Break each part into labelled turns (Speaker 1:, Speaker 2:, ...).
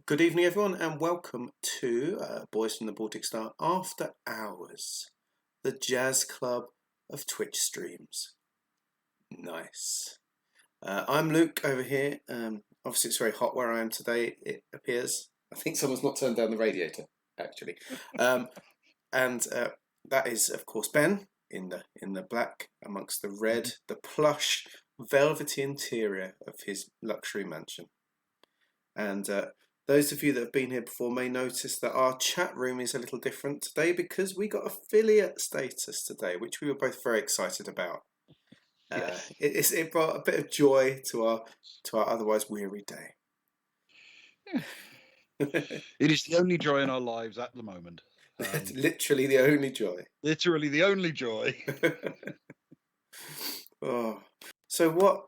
Speaker 1: Good evening, everyone, and welcome to Boys from the Baltic Star After Hours, the jazz club of Twitch streams. Nice. I'm Luke over here. Obviously, it's very hot where I am today, it appears. I think someone's not turned down the radiator, actually. And that is, of course, Ben in the black amongst the red, the plush, velvety interior of his luxury mansion. And those of you that have been here before may notice that our chat room is a little different today because we got affiliate status today, which we were both very excited about.
Speaker 2: Yes.
Speaker 1: It brought a bit of joy to our otherwise weary day.
Speaker 2: It is the only joy in our lives at the moment.
Speaker 1: Literally the only joy.
Speaker 2: Literally the only joy.
Speaker 1: Oh, so what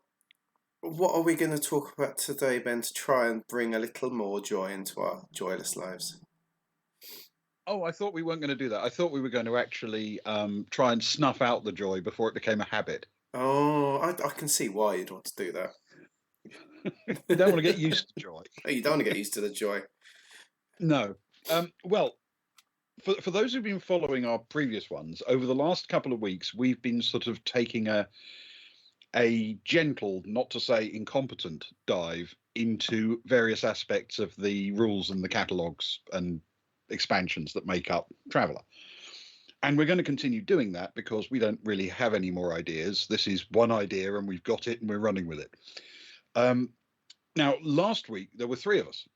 Speaker 1: are we going to talk about today, Ben, to try and bring a little more joy into our joyless lives?
Speaker 2: Oh, I thought we weren't going to do that. I thought we were going to actually try and snuff out the joy before it became a habit.
Speaker 1: Oh, I can see why you'd want to do that.
Speaker 2: You don't want to get used to joy.
Speaker 1: You don't want to get used to the joy.
Speaker 2: No. Well, for those who've been following our previous ones, over the last couple of weeks, we've been sort of taking a gentle, not to say incompetent, dive into various aspects of the rules and the catalogues and expansions that make up Traveller. And we're going to continue doing that because we don't really have any more ideas. This is one idea and we've got it and we're running with it. Now, last week, there were three of us.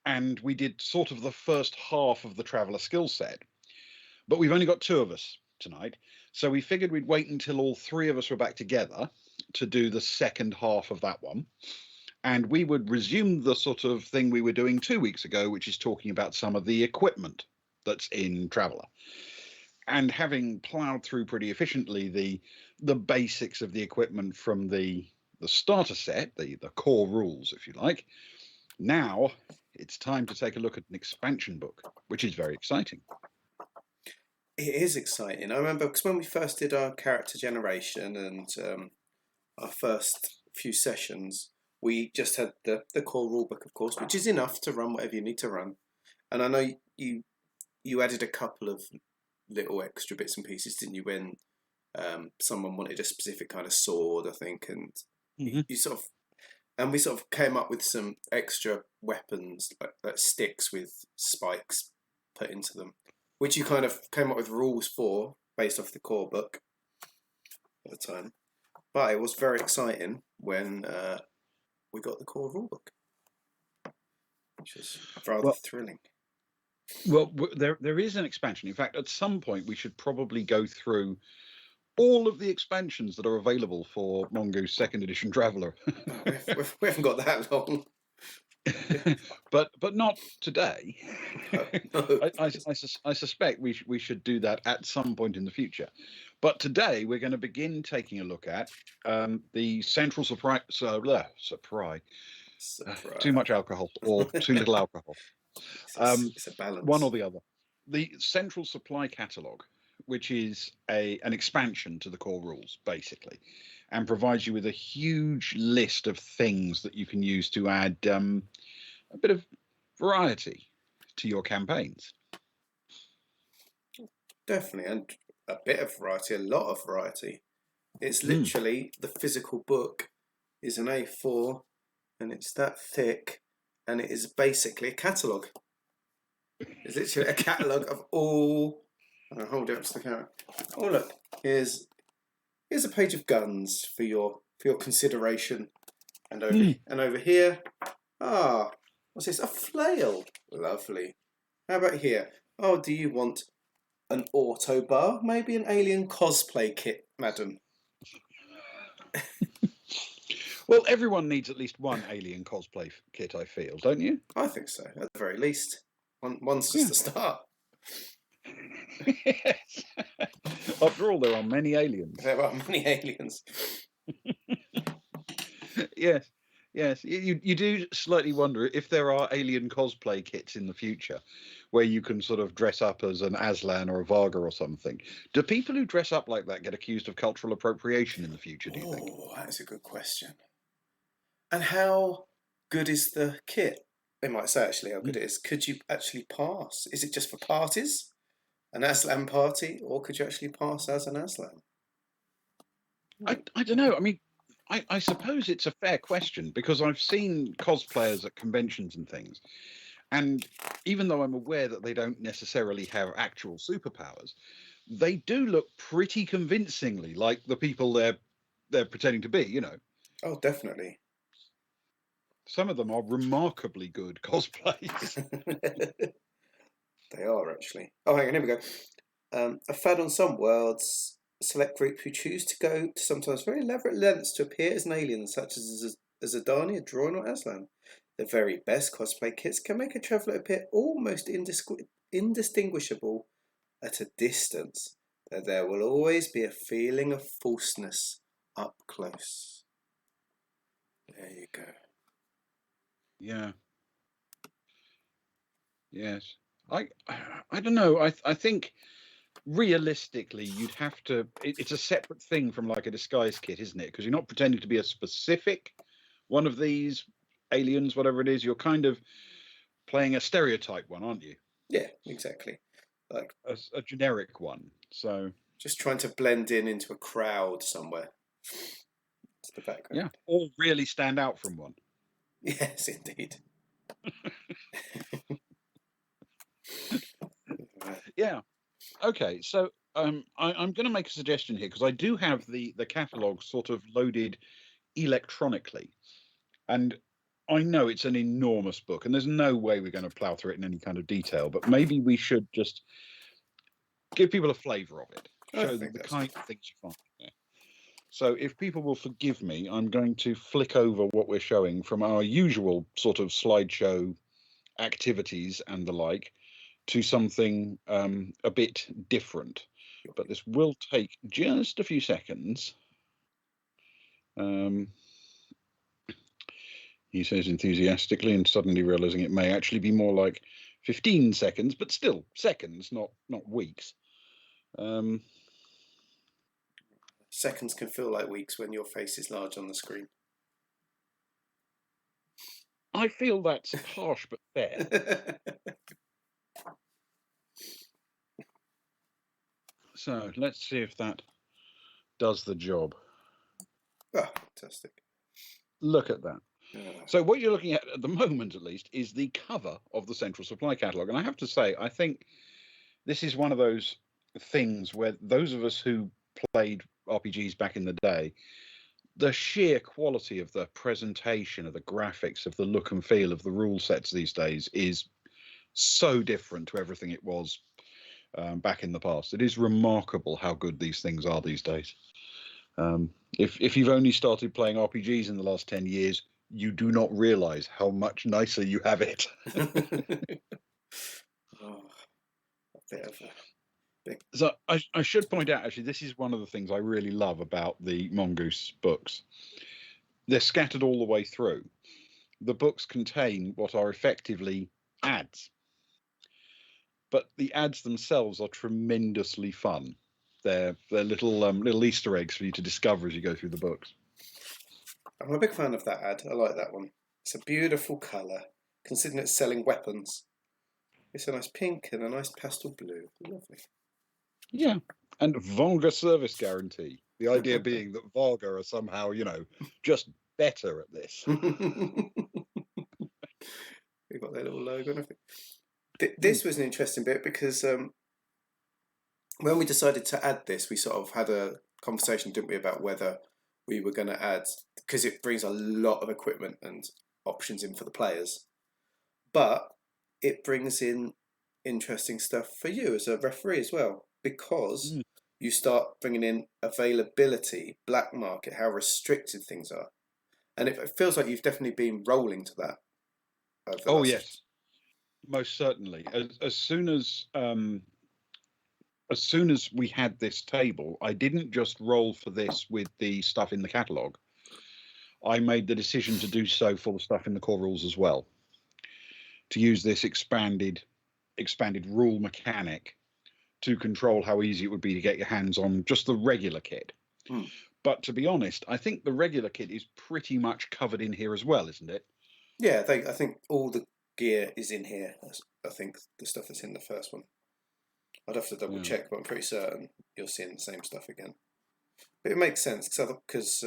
Speaker 2: And we did sort of the first half of the Traveller skill set. But we've only got two of us tonight. So we figured we'd wait until all three of us were back together to do the second half of that one. And we would resume the sort of thing we were doing 2 weeks ago, which is talking about some of the equipment that's in Traveller. And having ploughed through pretty efficiently the basics of the equipment from the starter set, the core rules, if you like, now it's time to take a look at an expansion book, which is very exciting.
Speaker 1: It is exciting. I remember because when we first did our character generation and our first few sessions, we just had the core rulebook, of course, which is enough to run whatever you need to run. And I know you added a couple of little extra bits and pieces, didn't you, when someone wanted a specific kind of sword, I think, and
Speaker 2: Mm-hmm.
Speaker 1: we sort of came up with some extra weapons, like sticks with spikes put into them, which you kind of came up with rules for based off the core book at the time. But it was very exciting when we got the core rulebook, which was rather thrilling.
Speaker 2: Well, there is an expansion. In fact, at some point, we should probably go through all of the expansions that are available for Mongoose Second Edition Traveller.
Speaker 1: We haven't got that long.
Speaker 2: but not today.
Speaker 1: No.
Speaker 2: I suspect we should do that at some point in the future. But today we're going to begin taking a look at the central supply. Too much alcohol or too little alcohol.
Speaker 1: It's a balance.
Speaker 2: One or the other. The central supply catalogue, which is an expansion to the core rules, basically, and provides you with a huge list of things that you can use to add a bit of variety to your campaigns.
Speaker 1: Definitely, and a bit of variety, a lot of variety. It's literally the physical book is an A4 and it's that thick and it is basically a catalogue. It's literally a catalogue of all... I'll hold it up to the camera. Oh look, here's a page of guns for your consideration. And over here, what's this? A flail. Lovely. How about here? Oh, do you want an auto bar? Maybe an alien cosplay kit, madam.
Speaker 2: Well, everyone needs at least one alien cosplay kit, I feel, don't you?
Speaker 1: I think so, at the very least. One's just a start.
Speaker 2: Yes. After all, there are many aliens.
Speaker 1: There are many aliens.
Speaker 2: Yes. You do slightly wonder if there are alien cosplay kits in the future where you can sort of dress up as an Aslan or a Varga or something. Do people who dress up like that get accused of cultural appropriation in the future, do you think?
Speaker 1: Oh, that's a good question. And how good is the kit? They might say actually how good it is. Could you actually pass? Is it just for parties, an Aslan party, or could you actually pass as an Aslan?
Speaker 2: I don't know. I mean, I suppose it's a fair question because I've seen cosplayers at conventions and things, and even though I'm aware that they don't necessarily have actual superpowers, they do look pretty convincingly like the people they're pretending to be. You know,
Speaker 1: Oh, definitely.
Speaker 2: some of them are remarkably good cosplays.
Speaker 1: They are actually. Oh, hang on, here we go. A fad on some worlds. A select group who choose to go to sometimes very elaborate lengths to appear as an alien, such as a Adani, a Droid, or Aslan. The very best cosplay kits can make a traveller appear almost indistinguishable at a distance, though there will always be a feeling of falseness up close. There you go.
Speaker 2: Yeah. Yes. I I don't know. I think realistically you'd have to it's a separate thing from like a disguise kit, isn't it? Because you're not pretending to be a specific one of these aliens, whatever it is. You're kind of playing a stereotype one, aren't you?
Speaker 1: Yeah, exactly. Like
Speaker 2: A generic one. So
Speaker 1: just trying to blend in into a crowd somewhere. It's the
Speaker 2: yeah,
Speaker 1: background.
Speaker 2: or really stand out from one.
Speaker 1: Yes, indeed.
Speaker 2: Yeah. Okay. So I'm going to make a suggestion here because I do have the catalog sort of loaded electronically. And I know it's an enormous book, and there's no way we're going to plow through it in any kind of detail, but maybe we should just give people a flavour of it,
Speaker 1: I
Speaker 2: show them
Speaker 1: think
Speaker 2: the
Speaker 1: that's
Speaker 2: kind of things you find there. So, if people will forgive me, I'm going to flick over what we're showing from our usual sort of slideshow activities and the like to something a bit different. But this will take just a few seconds. Um, he says enthusiastically and suddenly realizing it may actually be more like 15 seconds, but still seconds, not weeks. Um,
Speaker 1: seconds can feel like weeks when your face is large on the screen.
Speaker 2: I feel that's harsh but fair. So let's see if that does the job.
Speaker 1: Oh, fantastic.
Speaker 2: Look at that. So what you're looking at the moment, at least, is the cover of the Central Supply Catalogue. And I have to say, I think this is one of those things where those of us who played RPGs back in the day, the sheer quality of the presentation, of the graphics, of the look and feel of the rule sets these days is so different to everything it was back in the past. It is remarkable how good these things are these days. If you've only started playing RPGs in the last 10 years, you do not realize how much nicer you have it.
Speaker 1: Oh, a bit of a big.
Speaker 2: So I should point out, actually, this is one of the things I really love about the Mongoose books. They're scattered all the way through. The books contain what are effectively ads, but the ads themselves are tremendously fun. They're little Easter eggs for you to discover as you go through the books.
Speaker 1: I'm a big fan of that ad. I like that one. It's a beautiful colour, considering it's selling weapons. It's a nice pink and a nice pastel blue. Lovely.
Speaker 2: Yeah, and Volga service guarantee. The idea being that Volga are somehow, just better at this.
Speaker 1: We've got their little logo and everything. This was an interesting bit because when we decided to add this, we sort of had a conversation, didn't we, about whether we were going to add, because it brings a lot of equipment and options in for the players, but it brings in interesting stuff for you as a referee as well, because
Speaker 2: Mm.
Speaker 1: you start bringing in availability, black market, how restricted things are. And it feels like you've definitely been rolling to that over the
Speaker 2: Oh
Speaker 1: last.
Speaker 2: yes, most certainly. As soon as we had this table, I didn't just roll for this with the stuff in the catalogue. I made the decision to do so for the stuff in the core rules as well. To use this expanded rule mechanic to control how easy it would be to get your hands on just the regular kit.
Speaker 1: Hmm.
Speaker 2: But to be honest, I think the regular kit is pretty much covered in here as well, isn't it?
Speaker 1: Yeah, I think all the gear is in here. I think the stuff that's in the first one. I'd have to double
Speaker 2: Yeah,
Speaker 1: check, but I'm pretty certain you're seeing the same stuff again. But it makes sense because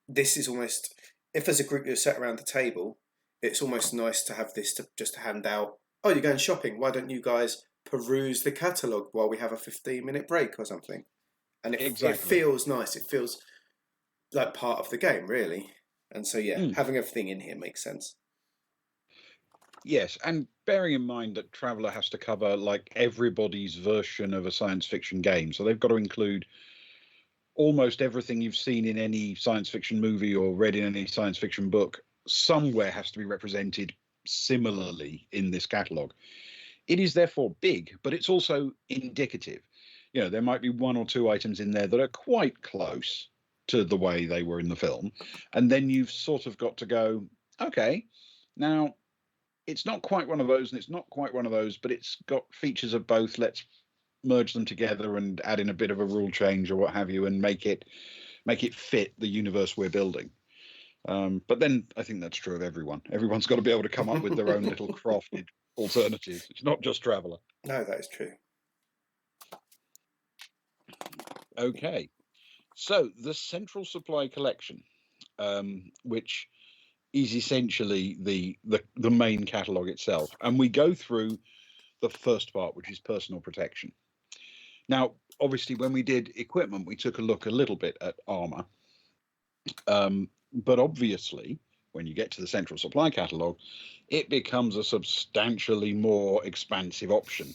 Speaker 1: this is almost, if there's a group you're sat around the table, it's almost nice to have this to just hand out. Oh, you're going shopping. Why don't you guys peruse the catalogue while we have a 15-minute break or something? And it
Speaker 2: exactly.
Speaker 1: feels nice. It feels like part of the game, really. And so, yeah,
Speaker 2: Mm.
Speaker 1: having everything in here makes sense.
Speaker 2: Yes, and bearing in mind that Traveller has to cover like everybody's version of a science fiction game, so they've got to include almost everything you've seen in any science fiction movie or read in any science fiction book. Somewhere has to be represented similarly in this catalogue. It is therefore big, but it's also indicative. You know, there might be one or two items in there that are quite close to the way they were in the film. And then you've sort of got to go, okay, now it's not quite one of those and it's not quite one of those, but it's got features of both. Let's merge them together and add in a bit of a rule change or what have you and make it fit the universe we're building. But then I think that's true of everyone. Everyone's got to be able to come up with their own little crafted alternatives. It's not just Traveller.
Speaker 1: No, that is true.
Speaker 2: Okay, so the Central Supply Collection, which is essentially the main catalogue itself, and we go through the first part, which is personal protection. Now, obviously, when we did equipment, we took a look a little bit at armor, but obviously, when you get to the Central Supply Catalogue, it becomes a substantially more expansive option.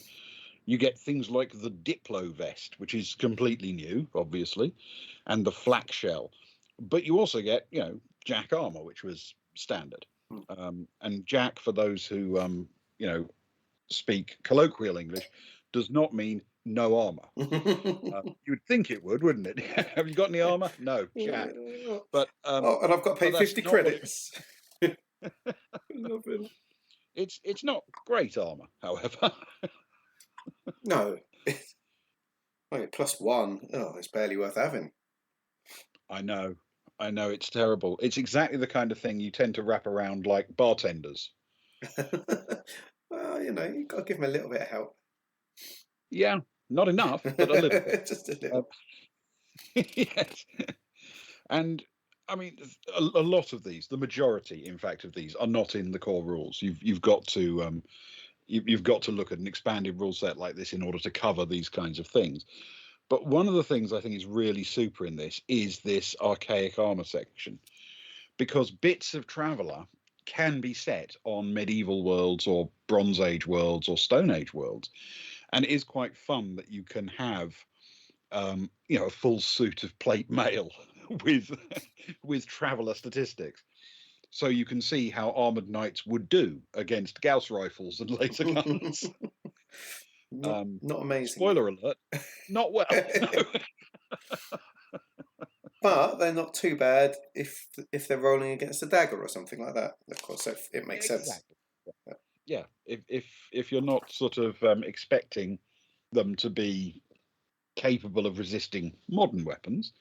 Speaker 2: You get things like the Diplo vest, which is completely new, obviously, and the flak shell. But you also get, you know, Jack armor, which was standard. And Jack, for those who, you know, speak colloquial English, does not mean no armor. You'd think it would, wouldn't it? Have you got any armor? No, Jack. But
Speaker 1: Oh, and I've got to pay
Speaker 2: that's
Speaker 1: 50
Speaker 2: not what it.
Speaker 1: credits. Lovely.
Speaker 2: It's not great armor, however.
Speaker 1: No. Oh, +1. Oh, it's barely worth having.
Speaker 2: I know. I know it's terrible. It's exactly the kind of thing you tend to wrap around like bartenders.
Speaker 1: Well, you've got to give them a little bit of help.
Speaker 2: Yeah, not enough, but a little bit.
Speaker 1: Just a
Speaker 2: Uh,
Speaker 1: little.
Speaker 2: yes. And I mean, a lot of these, the majority, in fact, of these are not in the core rules. You've got to you've got to look at an expanded rule set like this in order to cover these kinds of things. But one of the things I think is really super in this is this archaic armor section, because bits of Traveller can be set on medieval worlds or Bronze Age worlds or Stone Age worlds, and it is quite fun that you can have you know, a full suit of plate mail with with Traveller statistics. So you can see how armored knights would do against Gauss rifles and laser guns.
Speaker 1: Not amazingly.
Speaker 2: Spoiler alert, not well. No.
Speaker 1: But they're not too bad if they're rolling against a dagger or something like that. Of course, so it makes sense.
Speaker 2: Exactly. Yeah, if you're not sort of expecting them to be capable of resisting modern weapons,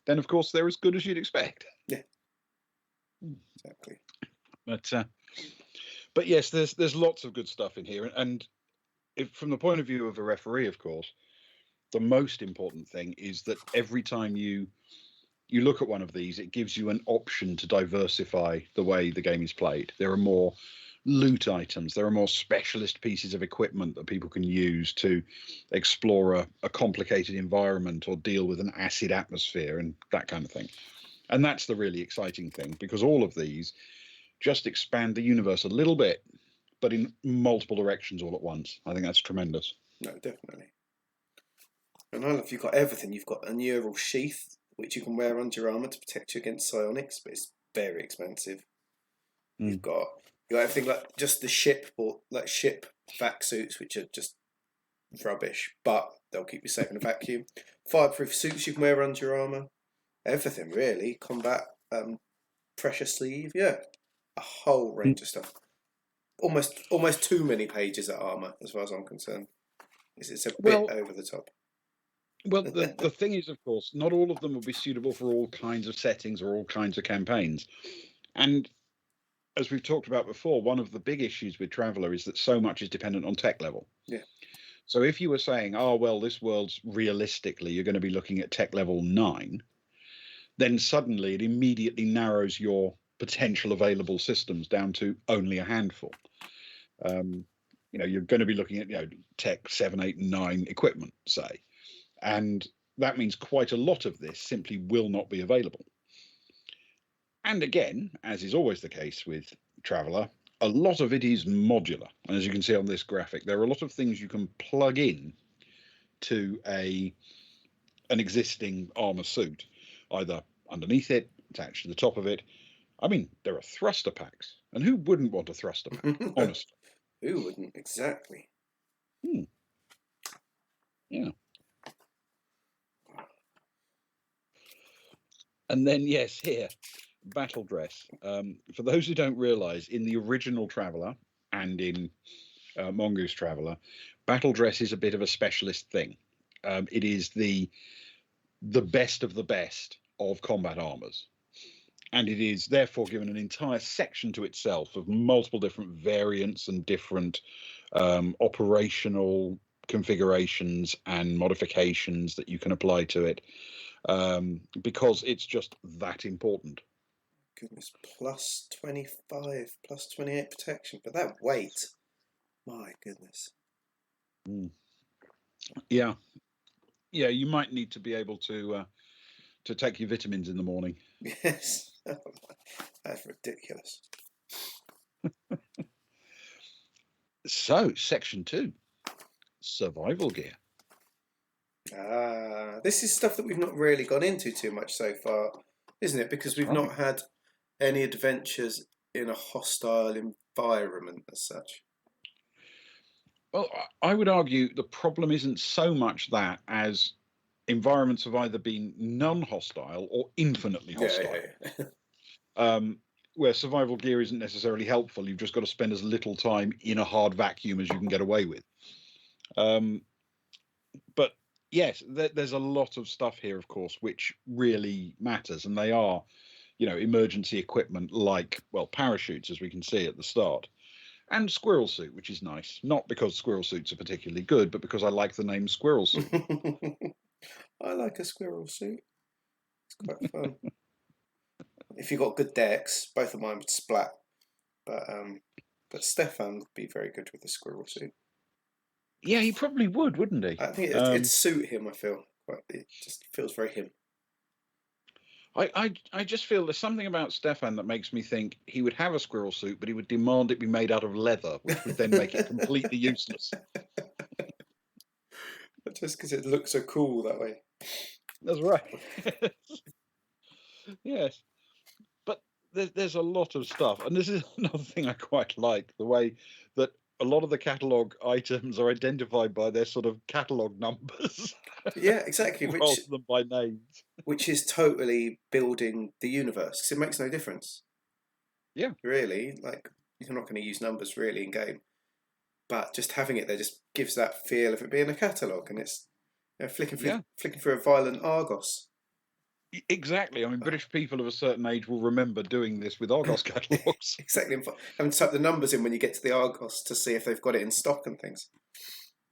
Speaker 2: then of course they're as good as you'd expect.
Speaker 1: Yeah, exactly.
Speaker 2: But but yes, there's lots of good stuff in here, and if, from the point of view of a referee, of course, the most important thing is that every time you look at one of these, it gives you an option to diversify the way the game is played. There are more loot items, there are more specialist pieces of equipment that people can use to explore a complicated environment or deal with an acid atmosphere and that kind of thing. And that's the really exciting thing, because all of these just expand the universe a little bit, but in multiple directions all at once. I think that's tremendous.
Speaker 1: No, definitely. And I love you've got everything. You've got a neural sheath which you can wear under your armor to protect you against psionics, but it's very expensive.
Speaker 2: Mm.
Speaker 1: You got everything like just the ship or like ship vac suits, which are just rubbish, but they'll keep you safe in a vacuum. Fireproof suits you can wear under your armor. Everything really. Combat pressure sleeve. Yeah, a whole range of stuff. Almost too many pages of armor, as far as I'm concerned. It's a bit
Speaker 2: Well,
Speaker 1: over the top.
Speaker 2: well, the thing is, of course, not all of them will be suitable for all kinds of settings or all kinds of campaigns. And as we've talked about before, one of the big issues with Traveller is that so much is dependent on tech level.
Speaker 1: Yeah.
Speaker 2: So if you were saying, oh, well, this world's realistically, you're going to be looking at tech level 9, then suddenly it immediately narrows your potential available systems down to only a handful. You're going to be looking at, tech 7, 8, and 9 equipment, say. And that means quite a lot of this simply will not be available. And again, as is always the case with Traveller, a lot of it is modular. And as you can see on this graphic, there are a lot of things you can plug in to an existing armor suit, either underneath it, attached to the top of it. I mean, there are thruster packs. And who wouldn't want a thruster pack, honestly?
Speaker 1: Who wouldn't? Exactly.
Speaker 2: Yeah. And then, yes, here, battle dress. For those who don't realize, in the original Traveller and in Mongoose Traveller, battle dress is a bit of a specialist thing. It is the best of the best of combat armors. And it is therefore given an entire section to itself of multiple different variants and different operational configurations and modifications that you can apply to it, because it's just that important.
Speaker 1: Goodness, plus 25, plus 28 protection, but that weight, my goodness.
Speaker 2: Yeah, you might need to be able to take your vitamins in the morning.
Speaker 1: Yes, that's ridiculous.
Speaker 2: So, section 2, survival gear.
Speaker 1: This is stuff that we've not really gone into too much so far, isn't it? Because we've not had any adventures in a hostile environment as such.
Speaker 2: Well, I would argue the problem isn't so much that as environments have either been non-hostile or infinitely hostile. Where survival gear isn't necessarily helpful. You've just got to spend as little time in a hard vacuum as you can get away with. But yes, there's a lot of stuff here, of course, which really matters. And they are, emergency equipment like, well, parachutes, as we can see at the start. And squirrel suit, which is nice. Not because squirrel suits are particularly good, but because I like the name squirrel suit.
Speaker 1: I like a squirrel suit. It's quite fun. If you got good decks, both of mine would splat. But Stefan would be very good with the squirrel suit.
Speaker 2: Yeah, he probably would, wouldn't he?
Speaker 1: I think it'd suit him, I feel. It just feels very him.
Speaker 2: I just feel there's something about Stefan that makes me think he would have a squirrel suit, but he would demand it be made out of leather, which would then make it completely useless.
Speaker 1: Just because it looks so cool that way.
Speaker 2: That's right. Yes. But there's a lot of stuff. And this is another thing I quite like, the way that a lot of the catalogue items are identified by their sort of catalogue numbers.
Speaker 1: Yeah, exactly.
Speaker 2: Rather than by names.
Speaker 1: Which is totally building the universe, because it makes no difference.
Speaker 2: Yeah.
Speaker 1: Really, like, you're not going to use numbers really in game. But just having it there just gives that feel of it being a catalogue, and it's flicking through a violent Argos.
Speaker 2: Exactly. I mean, British people of a certain age will remember doing this with Argos catalogues.
Speaker 1: Exactly. Having to type the numbers in when you get to the Argos to see if they've got it in stock and things.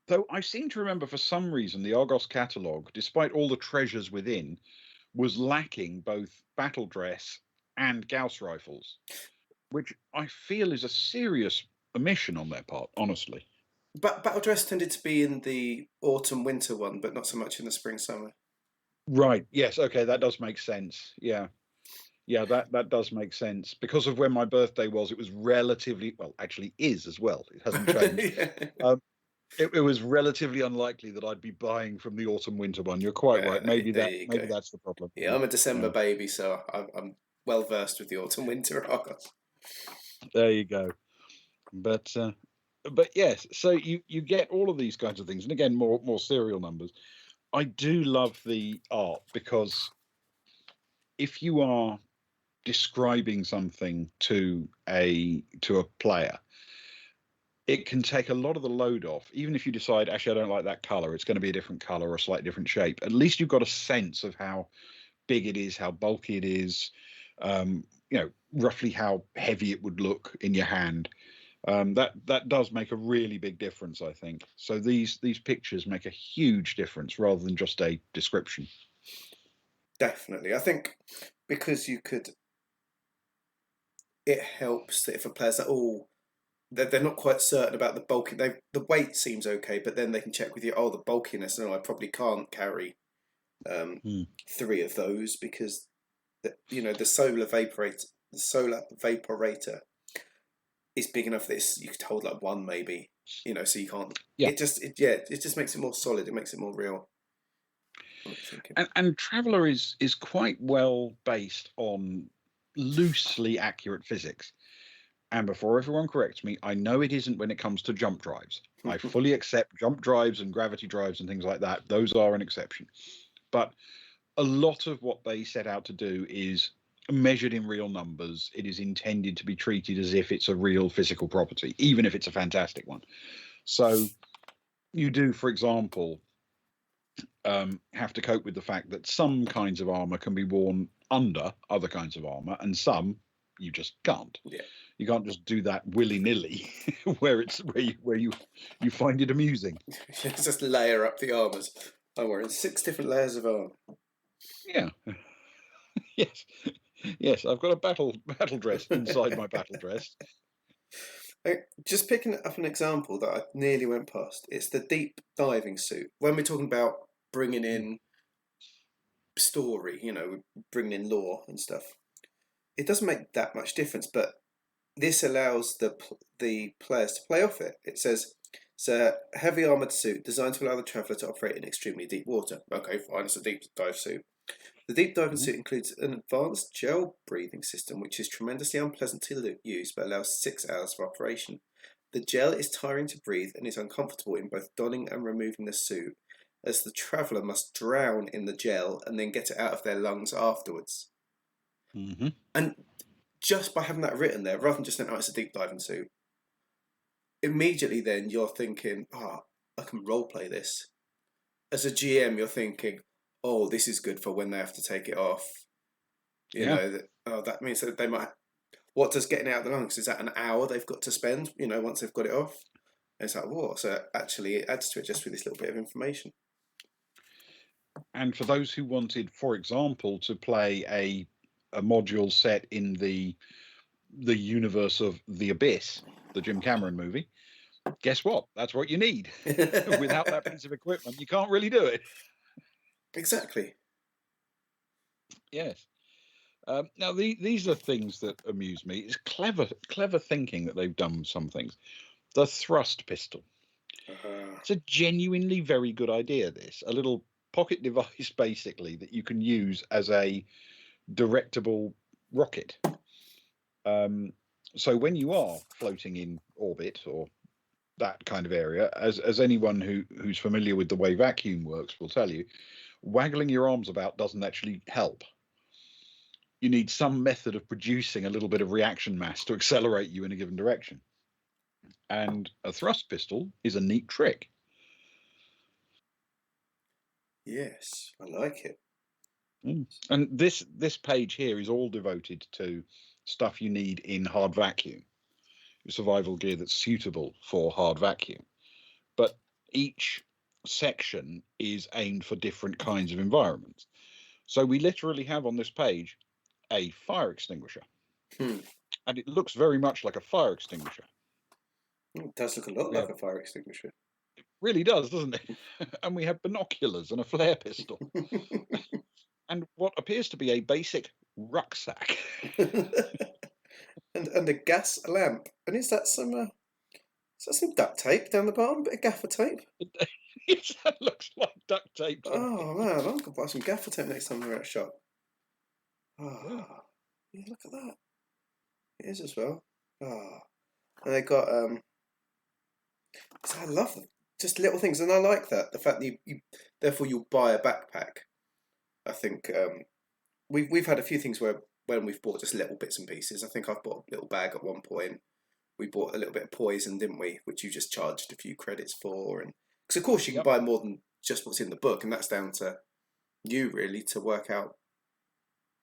Speaker 2: Though I seem to remember for some reason the Argos catalogue, despite all the treasures within, was lacking both battle dress and Gauss rifles, which I feel is a serious omission on their part, honestly.
Speaker 1: But battle dress tended to be in the autumn-winter one, but not so much in the spring-summer.
Speaker 2: Right. Yes. Okay. That does make sense. Yeah. Yeah. That does make sense. Because of when my birthday was, it was relatively, well, actually is as well. It hasn't changed.
Speaker 1: Yeah.
Speaker 2: It was relatively unlikely that I'd be buying from the autumn-winter one. You're quite right. Maybe that's the problem.
Speaker 1: Yeah, I'm a December baby, so I'm well versed with the autumn-winter Argos.
Speaker 2: There you go. But yes, so you get all of these kinds of things, and again, more serial numbers. I do love the art, because if you are describing something to a player, it can take a lot of the load off. Even if you decide, actually, I don't like that color, it's going to be a different color or a slightly different shape. At least you've got a sense of how big it is, how bulky it is, roughly how heavy it would look in your hand. That does make a really big difference, I think. So these pictures make a huge difference rather than just a description.
Speaker 1: Definitely. I think because it helps that if a player's like, oh, they're not quite certain about the bulk. The weight seems okay, but then they can check with you. Oh, the bulkiness. No, I probably can't carry 3 of those because the solar vaporator is big enough that you could hold like 1 maybe. So you can't.
Speaker 2: Yeah.
Speaker 1: It just makes it more solid. It makes it more real.
Speaker 2: And Traveller is quite well based on loosely accurate physics. And before everyone corrects me, I know it isn't when it comes to jump drives. I fully accept jump drives and gravity drives and things like that. Those are an exception. But a lot of what they set out to do is measured in real numbers. It is intended to be treated as if it's a real physical property, even if it's a fantastic one. So you do, for example, have to cope with the fact that some kinds of armor can be worn under other kinds of armor, and some you just can't.
Speaker 1: Yeah.
Speaker 2: You can't just do that willy-nilly, where you find it amusing.
Speaker 1: Just layer up the armors. I'm wearing 6 different layers of armor.
Speaker 2: Yeah. Yes. I've got a battle dress inside my battle dress.
Speaker 1: Just picking up an example that I nearly went past. It's the deep diving suit. When we're talking about bringing in story, bringing in lore and stuff, it doesn't make that much difference. But this allows the players to play off it. It says it's a heavy armored suit designed to allow the traveller to operate in extremely deep water. Okay, fine. It's a deep dive suit. The deep diving suit includes an advanced gel breathing system, which is tremendously unpleasant to use but allows 6 hours for operation. The gel is tiring to breathe and is uncomfortable in both donning and removing the suit, as the traveller must drown in the gel and then get it out of their lungs afterwards. And just by having that written there, rather than just saying, oh, it's a deep diving suit, immediately then you're thinking, I can roleplay this. As a GM, you're thinking, oh, this is good for when they have to take it off. That means that they might. What does getting out of the lungs? Is that an hour they've got to spend? Once they've got it off. And it's like, whoa! So actually, it adds to it just with this little bit of information.
Speaker 2: And for those who wanted, for example, to play a module set in the universe of The Abyss, the Jim Cameron movie, guess what? That's what you need. Without that piece of equipment, you can't really do it.
Speaker 1: Exactly.
Speaker 2: Yes. Now, these are things that amuse me. It's clever thinking that they've done some things. The thrust pistol. It's a genuinely very good idea, this. A little pocket device, basically, that you can use as a directable rocket. So when you are floating in orbit or that kind of area, as anyone who's familiar with the way vacuum works will tell you, waggling your arms about doesn't actually help. You need some method of producing a little bit of reaction mass to accelerate you in a given direction. And a thrust pistol is a neat trick.
Speaker 1: Yes, I like it.
Speaker 2: And this page here is all devoted to stuff you need in hard vacuum, survival gear that's suitable for hard vacuum. But each section is aimed for different kinds of environments. So we literally have on this page a fire extinguisher. And it looks very much like a fire extinguisher.
Speaker 1: It does look a lot like a fire extinguisher.
Speaker 2: It really does, doesn't it? And we have binoculars and a flare pistol. And what appears to be a basic rucksack.
Speaker 1: and a gas lamp. And is that some duct tape down the bottom? A bit of gaffer tape?
Speaker 2: Yes, that looks like duct tape.
Speaker 1: Oh man, I'm going to buy some gaffer tape next time we're at a shop. Yeah, look at that. It is as well. And they got I love them. Just little things, and I like that. The fact that you therefore you'll buy a backpack. I think we've had a few things where when we've bought just little bits and pieces. I think I've bought a little bag at one point. We bought a little bit of poison, didn't we? Which you just charged a few credits for, and because of course you can buy more than just what's in the book, and that's down to you really to work out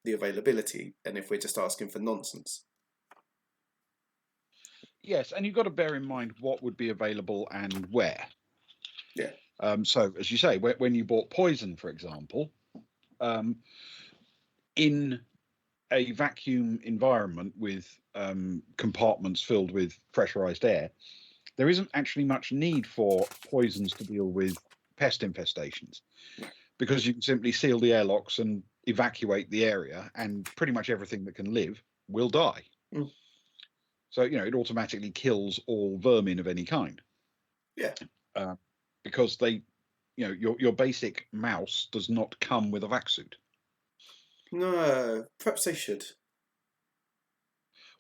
Speaker 1: the availability, and if we're just asking for nonsense.
Speaker 2: Yes, and you've got to bear in mind what would be available and where.
Speaker 1: Yeah.
Speaker 2: So, as you say, when you bought poison, for example, in a vacuum environment with compartments filled with pressurized air, there isn't actually much need for poisons to deal with pest infestations, because you can simply seal the airlocks and evacuate the area, and pretty much everything that can live will die.
Speaker 1: Mm.
Speaker 2: So, it automatically kills all vermin of any kind.
Speaker 1: Yeah.
Speaker 2: Because they, your basic mouse does not come with a vac suit.
Speaker 1: No, perhaps they should.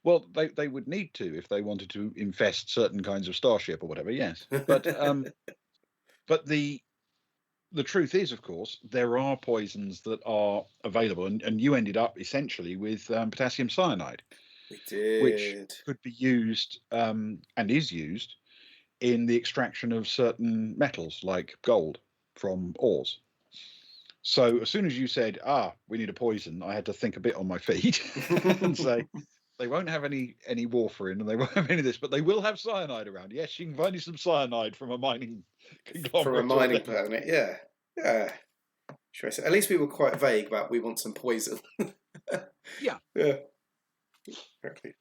Speaker 2: Well, they would need to if they wanted to infest certain kinds of starship or whatever. Yes, but the truth is, of course, there are poisons that are available, and you ended up essentially with potassium cyanide,
Speaker 1: We
Speaker 2: which
Speaker 1: did.
Speaker 2: could be used and is used in the extraction of certain metals like gold from ores. So as soon as you said, we need a poison, I had to think a bit on my feet and say, they won't have any warfarin and they won't have any of this, but they will have cyanide around. Yes, you can find you some cyanide from a mining
Speaker 1: From a
Speaker 2: conglomerate or
Speaker 1: mining
Speaker 2: whatever.
Speaker 1: planet, yeah. Yeah. Sure. At least we were quite vague about we want some poison.
Speaker 2: Yeah.
Speaker 1: Yeah. Exactly.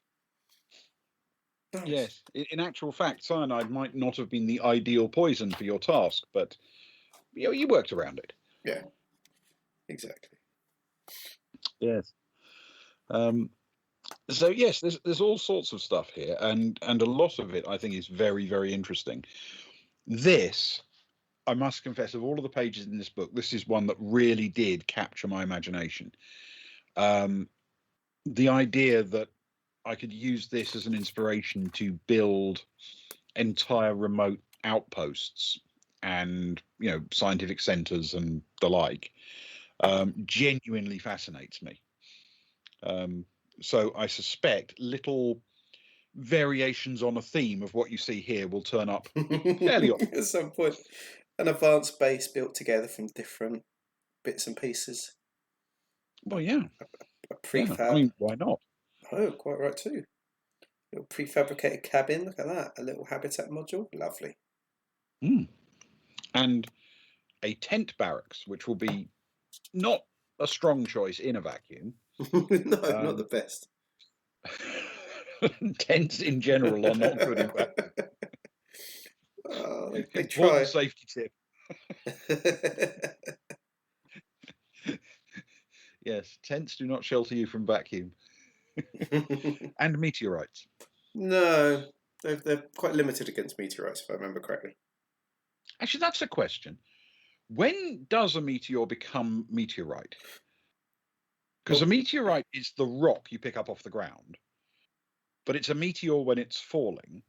Speaker 1: Nice.
Speaker 2: Yes. In actual fact, cyanide might not have been the ideal poison for your task, but you worked around it.
Speaker 1: Yeah. Exactly.
Speaker 2: Yes. So yes, there's all sorts of stuff here, and a lot of it I think is very, very interesting. This, I must confess, of all of the pages in this book, this is one that really did capture my imagination. The idea that I could use this as an inspiration to build entire remote outposts and scientific centers and the like genuinely fascinates me. So I suspect little variations on a theme of what you see here will turn up fairly often.
Speaker 1: At some point, an advanced base built together from different bits and pieces.
Speaker 2: Well, yeah,
Speaker 1: A
Speaker 2: yeah. I
Speaker 1: prefab.
Speaker 2: mean, why not?
Speaker 1: Oh, quite right too. A little prefabricated cabin. Look at that. A little habitat module. Lovely.
Speaker 2: Mm. And a tent barracks, which will be not a strong choice in a vacuum.
Speaker 1: No, not the best.
Speaker 2: Tents in general are not good in vacuum.
Speaker 1: They
Speaker 2: Important
Speaker 1: try.
Speaker 2: safety tip. Yes, tents do not shelter you from vacuum. And meteorites.
Speaker 1: No, they're quite limited against meteorites, if I remember correctly.
Speaker 2: Actually, that's a question. When does a meteor become meteorite? Because a
Speaker 1: Well,
Speaker 2: meteorite is the rock you pick up off the ground, but it's a meteor when it's falling.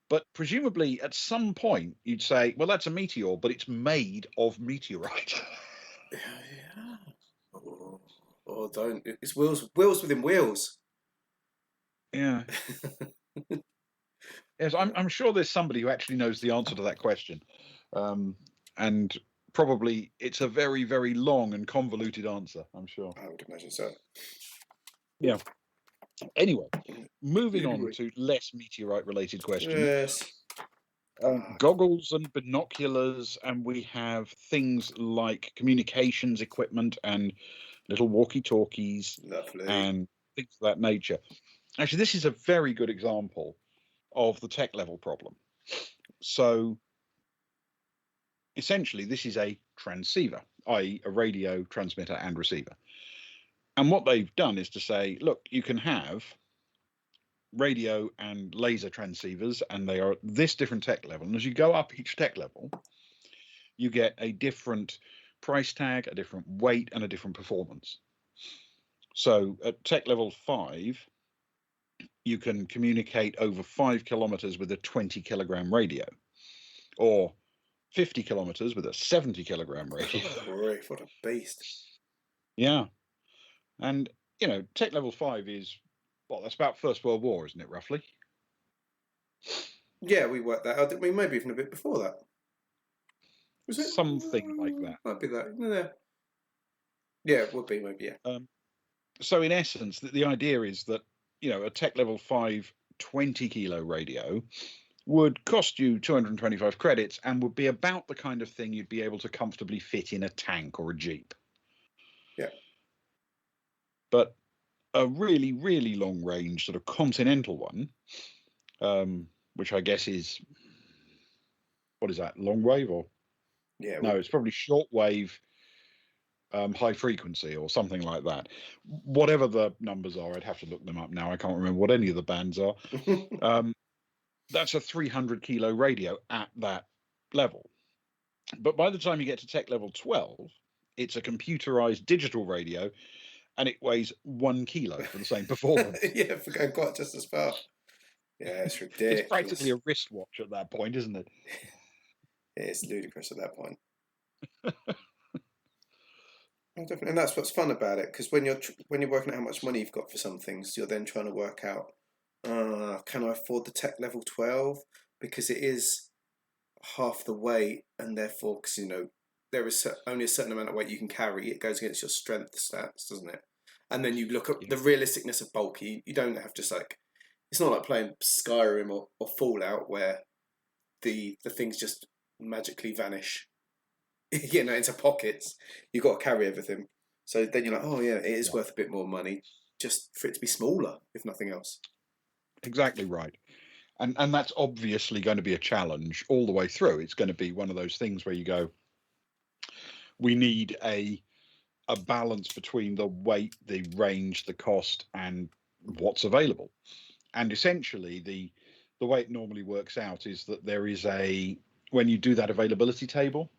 Speaker 2: But presumably at some point you'd say, well, that's a meteor, but it's made of meteorite.
Speaker 1: yeah. Oh, don't. It's wheels within wheels.
Speaker 2: Yeah. Yes, I'm sure there's somebody who actually knows the answer to that question. And probably it's a very, very long and convoluted answer, I'm sure.
Speaker 1: I would imagine so.
Speaker 2: Yeah. Anyway, moving on
Speaker 1: Anyway.
Speaker 2: to less meteorite related questions.
Speaker 1: Yes.
Speaker 2: Goggles and binoculars, and we have things like communications equipment and little walkie-talkies
Speaker 1: Lovely.
Speaker 2: and things of that nature. Actually, this is a very good example of the tech level problem. So essentially, this is a transceiver, i.e. a radio transmitter and receiver. And what they've done is to say, look, you can have radio and laser transceivers, and they are at this different tech level. And as you go up each tech level, you get a different price tag, a different weight, and a different performance. So at tech level 5, you can communicate over 5 kilometers with a 20 kilogram radio, or 50 kilometers with a 70 kilogram radio.
Speaker 1: Oh, what a beast.
Speaker 2: Yeah. And, tech level 5 is, that's about First World War, isn't it, roughly?
Speaker 1: Yeah, we worked that out, didn't we? Maybe even a bit before that. Was it?
Speaker 2: Something like that.
Speaker 1: Might be that. Yeah, it would be, maybe, yeah.
Speaker 2: So in essence, the idea is that, a tech level 5 20-kilo radio would cost you 225 credits and would be about the kind of thing you'd be able to comfortably fit in a tank or a Jeep.
Speaker 1: Yeah.
Speaker 2: But a really, really long range sort of continental one, which I guess is, what is that, long wave or?
Speaker 1: Yeah.
Speaker 2: No, it's probably short wave, high frequency or something like that. Whatever the numbers are, I'd have to look them up now. I can't remember what any of the bands are. That's a 300-kilo radio at that level. But by the time you get to tech level 12, it's a computerized digital radio, and it weighs 1 kilo for the same performance.
Speaker 1: Yeah, for going quite just as far. Yeah, it's ridiculous.
Speaker 2: It's practically a wristwatch at that point, isn't it?
Speaker 1: It's ludicrous at that point. Definitely, and that's what's fun about it, because when you're working out how much money you've got for some things, you're then trying to work out, can I afford the tech level 12? Because it is half the weight, and therefore, because there is only a certain amount of weight you can carry, it goes against your strength stats, doesn't it? And then you look at the realisticness of bulk. You don't have just like, it's not like playing Skyrim or Fallout where the things just magically vanish into pockets. You've got to carry everything. So then you're like, oh yeah, it is worth a bit more money just for it to be smaller, if nothing else.
Speaker 2: Exactly right. And that's obviously going to be a challenge all the way through. It's going to be one of those things where you go, we need a balance between the weight, the range, the cost, and what's available. And essentially, the way it normally works out is that there is when you do that availability table,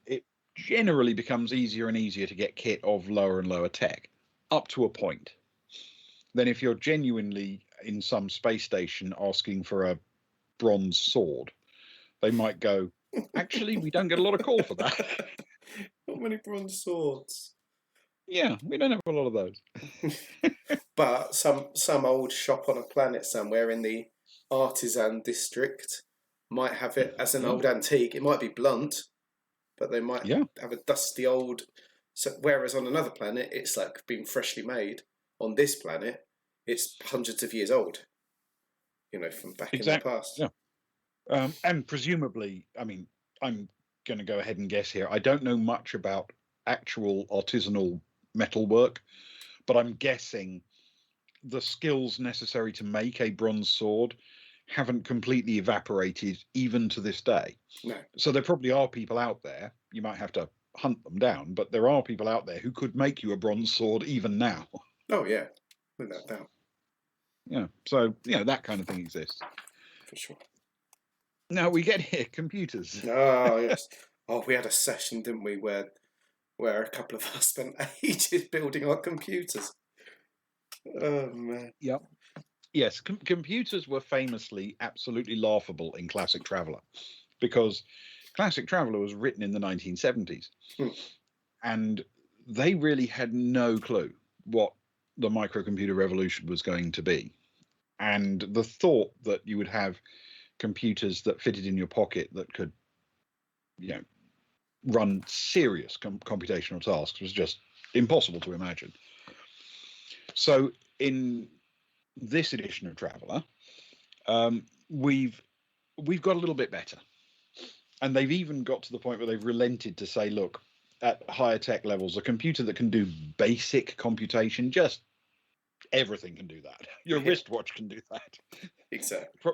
Speaker 2: it generally becomes easier and easier to get kit of lower and lower tech, up to a point. Then if you're genuinely in some space station asking for a bronze sword, they might go, actually, we don't get a lot of call for that.
Speaker 1: Not many bronze swords.
Speaker 2: Yeah, we don't have a lot of those.
Speaker 1: But some old shop on a planet somewhere in the artisan district might have it as an old antique. It might be blunt, but they might have a dusty old. So whereas on another planet, it's like being freshly made. On this planet, it's hundreds of years old. From back in the past.
Speaker 2: Yeah. And presumably, I mean, I'm going to go ahead and guess here. I don't know much about actual artisanal metalwork, but I'm guessing the skills necessary to make a bronze sword haven't completely evaporated even to this day.
Speaker 1: No.
Speaker 2: So there probably are people out there, you might have to hunt them down, but there are people out there who could make you a bronze sword even now.
Speaker 1: Oh yeah, without doubt.
Speaker 2: Yeah, so that kind of thing exists.
Speaker 1: For sure.
Speaker 2: Now we get here, computers.
Speaker 1: Oh yes. Oh, we had a session, didn't we, where a couple of us spent ages building our computers. Oh man.
Speaker 2: Yep. Yes, computers were famously absolutely laughable in Classic Traveller, because Classic Traveller was written in the 1970s, and they really had no clue what the microcomputer revolution was going to be. And the thought that you would have computers that fitted in your pocket that could, run serious computational tasks was just impossible to imagine. So in this edition of Traveller, we've got a little bit better, and they've even got to the point where they've relented to say, look, at higher tech levels, a computer that can do basic computation, just everything can do that. Your wristwatch can do that.
Speaker 1: Exactly.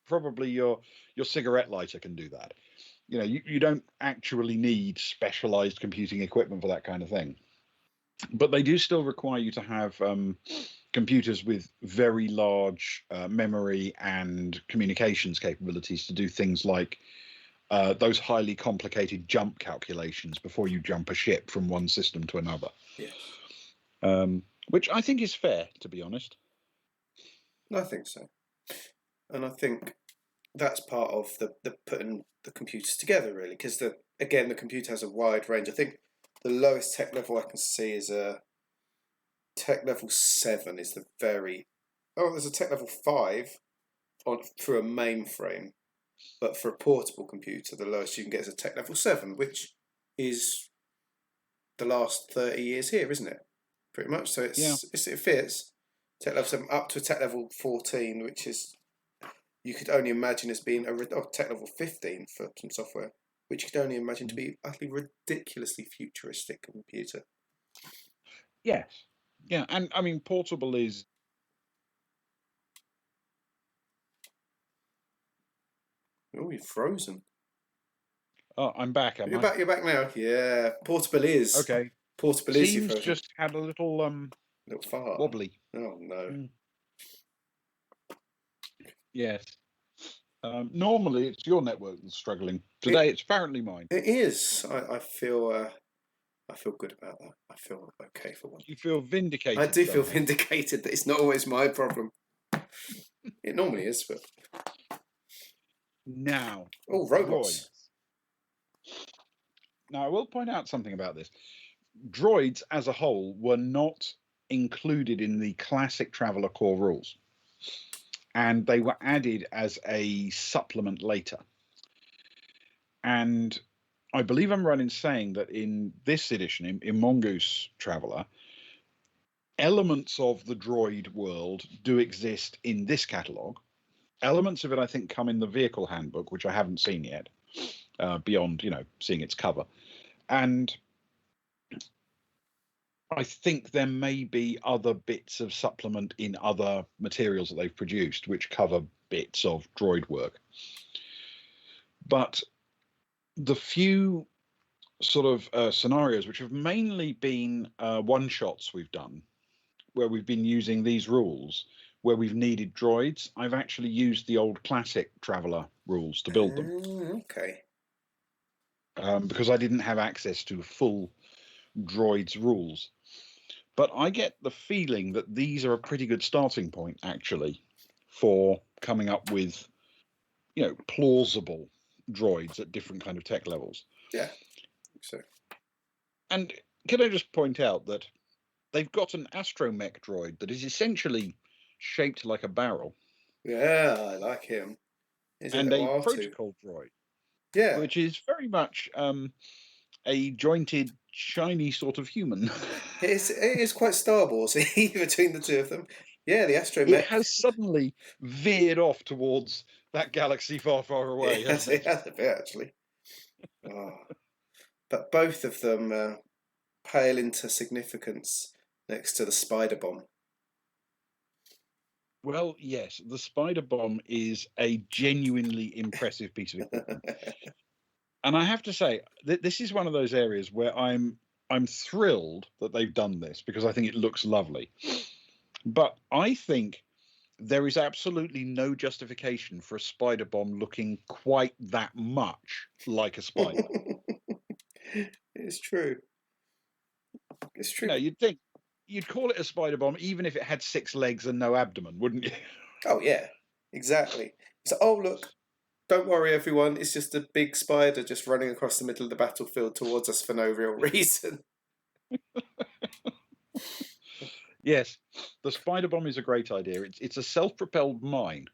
Speaker 2: Probably your cigarette lighter can do that. You don't actually need specialized computing equipment for that kind of thing. But they do still require you to have computers with very large memory and communications capabilities to do things like those highly complicated jump calculations before you jump a ship from one system to another.
Speaker 1: Yes.
Speaker 2: Which I think is fair, to be honest.
Speaker 1: I think so. And I think that's part of the putting the computers together, really, because the computer has a wide range. I think the lowest tech level I can see is a tech level 7 is there's a tech level 5 through a mainframe, but for a portable computer, the lowest you can get is a tech level 7, which is the last 30 years here, isn't it? pretty much. So it fits tech level 7 up to tech level 14, which is you could only imagine as being tech level 15 for some software, which you could only imagine to be utterly ridiculously futuristic computer.
Speaker 2: Yes. Yeah, and I mean, portable is.
Speaker 1: Oh, you're frozen.
Speaker 2: Oh, I'm back. Am
Speaker 1: You're
Speaker 2: I?
Speaker 1: back. You're back now. Yeah, portable is.
Speaker 2: Okay.
Speaker 1: Portable is. You're
Speaker 2: Teams
Speaker 1: frozen.
Speaker 2: just had a little
Speaker 1: Little fart.
Speaker 2: wobbly.
Speaker 1: Oh no.
Speaker 2: Yes. Normally it's your network that's struggling. Today it's apparently mine.
Speaker 1: It is. I feel good about that. I feel okay for one.
Speaker 2: You feel vindicated.
Speaker 1: I do feel
Speaker 2: somehow.
Speaker 1: vindicated that it's not always my problem. It normally is, but
Speaker 2: now.
Speaker 1: Oh, robots.
Speaker 2: Now I will point out something about this. Droids as a whole were not included in the classic Traveller core rules, and they were added as a supplement later. And I believe I'm right in saying that in this edition, in Mongoose Traveller, elements of the droid world do exist in this catalogue. Elements of it, I think, come in the vehicle handbook, which I haven't seen yet, beyond, seeing its cover. And I think there may be other bits of supplement in other materials that they've produced, which cover bits of droid work. But the few sort of scenarios, which have mainly been one-shots we've done, where we've been using these rules, where we've needed droids, I've actually used the old classic Traveller rules to build them.
Speaker 1: Okay.
Speaker 2: Because I didn't have access to full droids rules. But I get the feeling that these are a pretty good starting point, actually, for coming up with, plausible droids at different kind of tech levels.
Speaker 1: Yeah, so.
Speaker 2: And can I just point out that they've got an astromech droid that is essentially shaped like a barrel.
Speaker 1: Yeah, I like him.
Speaker 2: And a protocol droid.
Speaker 1: Yeah.
Speaker 2: Which is very much a jointed, shiny sort of human.
Speaker 1: It is quite Star Wars-y between the two of them. Yeah, the astromech.
Speaker 2: It has suddenly veered off towards that galaxy far, far away.
Speaker 1: It has a bit, actually. Oh. But both of them pale into significance next to the spider bomb.
Speaker 2: Well, yes, the spider bomb is a genuinely impressive piece of equipment. And I have to say, this is one of those areas where I'm thrilled that they've done this, because I think it looks lovely. But I think there is absolutely no justification for a spider bomb looking quite that much like a spider.
Speaker 1: It's true. It's true.
Speaker 2: You'd think you'd call it a spider bomb even if it had 6 legs and no abdomen, wouldn't you?
Speaker 1: Oh yeah, exactly. So, oh look, don't worry everyone, it's just a big spider just running across the middle of the battlefield towards us for no real reason.
Speaker 2: Yes, the spider bomb is a great idea. It's a self-propelled mine.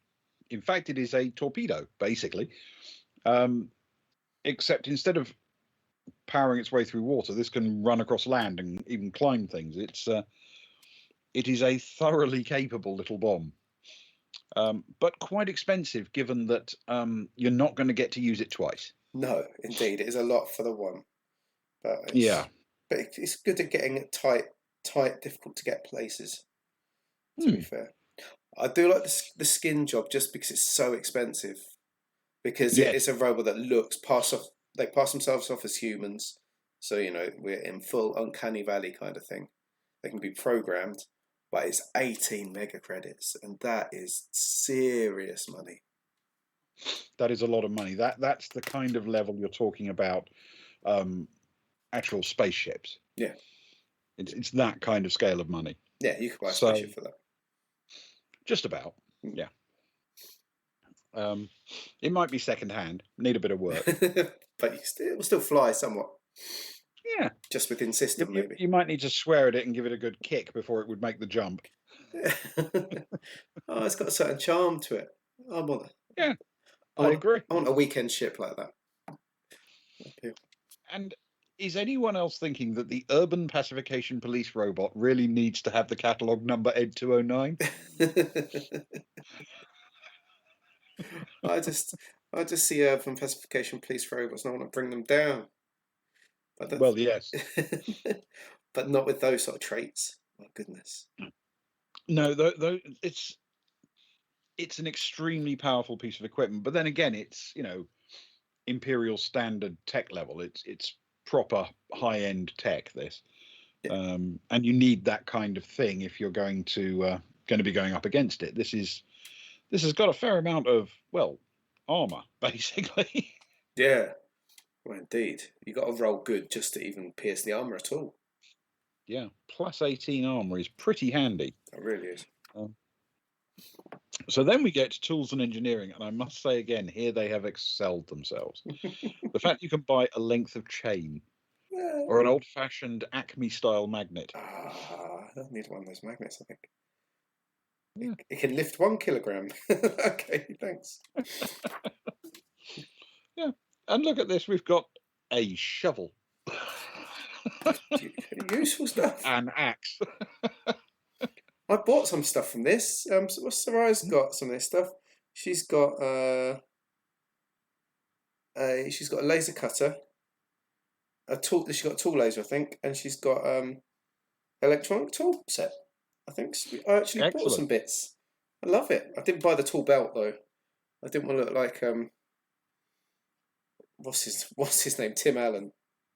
Speaker 2: In fact, it is a torpedo, basically. Except instead of powering its way through water, this can run across land and even climb things. It is a thoroughly capable little bomb. But quite expensive, given that you're not going to get to use it twice.
Speaker 1: No, indeed, it is a lot for the one. But it's good at getting it tight, difficult to get places. To be fair, I do like the skin job just because it's so expensive. Because it's a robot that looks they pass themselves off as humans, so we're in full uncanny valley kind of thing. They can be programmed. But it's 18 mega credits, and that is serious money.
Speaker 2: That is a lot of money. That's the kind of level you're talking about, actual spaceships.
Speaker 1: Yeah.
Speaker 2: It's that kind of scale of money.
Speaker 1: Yeah, you could buy a spaceship for that.
Speaker 2: Just about, yeah. It might be second-hand, need a bit of work.
Speaker 1: But it will still fly somewhat.
Speaker 2: Yeah.
Speaker 1: Just within system, maybe.
Speaker 2: You might need to swear at it and give it a good kick before it would make the jump.
Speaker 1: Oh, it's got a certain charm to it. I want it.
Speaker 2: Yeah, I agree.
Speaker 1: I want a weekend ship like that.
Speaker 2: And Is anyone else thinking that the urban pacification police robot really needs to have the catalogue number Ed 209?
Speaker 1: I just see urban pacification police robots and I want to bring them down. But
Speaker 2: Well, yes.
Speaker 1: but not with those sort of traits. My goodness.
Speaker 2: No, though it's an extremely powerful piece of equipment. But then again, it's, you know, Imperial standard tech level. It's proper high end tech. This,
Speaker 1: Yeah.
Speaker 2: and you need that kind of thing if you're going to be going up against it. This has got a fair amount of, well, armor basically.
Speaker 1: Yeah. Well, indeed. You got to roll good just to even pierce the armor at all.
Speaker 2: Yeah, plus 18 armor is pretty handy.
Speaker 1: It really is.
Speaker 2: So then we get to tools and engineering, and I must say again, here they have excelled themselves. The fact you can buy a length of chain or an old-fashioned Acme style magnet.
Speaker 1: I need one of those magnets, I think.
Speaker 2: Yeah.
Speaker 1: It can lift 1 kilogram. Okay, thanks.
Speaker 2: Yeah, and look at this, we've got a shovel.
Speaker 1: Useful stuff.
Speaker 2: An axe.
Speaker 1: I bought some stuff from this. Sarai's got some of this stuff. She's got a laser cutter, a tool. She's got a tool laser, I think, and she's got electronic tool set. I think I actually bought some bits. I love it. I didn't buy the tool belt though. I didn't want to look like what's his name? Tim Allen.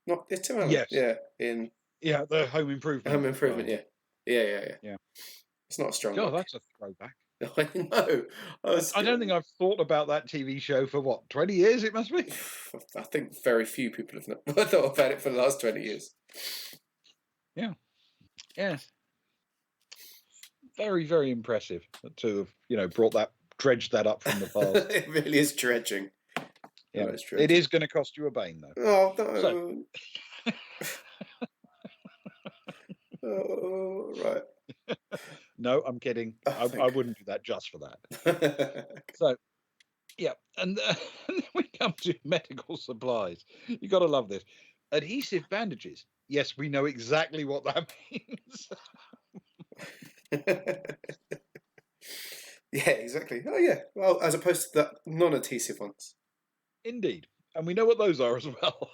Speaker 1: Not Tim Allen.
Speaker 2: Yes.
Speaker 1: Yeah.
Speaker 2: The Home Improvement.
Speaker 1: Home Improvement. Right. Yeah. It's not a strong.
Speaker 2: God, that's a throwback.
Speaker 1: I know.
Speaker 2: I don't think I've thought about that TV show for what, 20 years it must be?
Speaker 1: I think very few people have thought about it for the last 20 years.
Speaker 2: Yeah. Yes. Very, very impressive to have, dredged that up from the past.
Speaker 1: It really is dredging.
Speaker 2: Yeah. It is going to cost you a bane, though.
Speaker 1: Oh, no. So... oh, right.
Speaker 2: No, I'm kidding. I wouldn't do that just for that. So, yeah, and then we come to medical supplies. You got to love this. Adhesive bandages. Yes, we know exactly what that means.
Speaker 1: Yeah, exactly. Oh, yeah. Well, as opposed to the non-adhesive ones.
Speaker 2: Indeed, and we know what those are as well.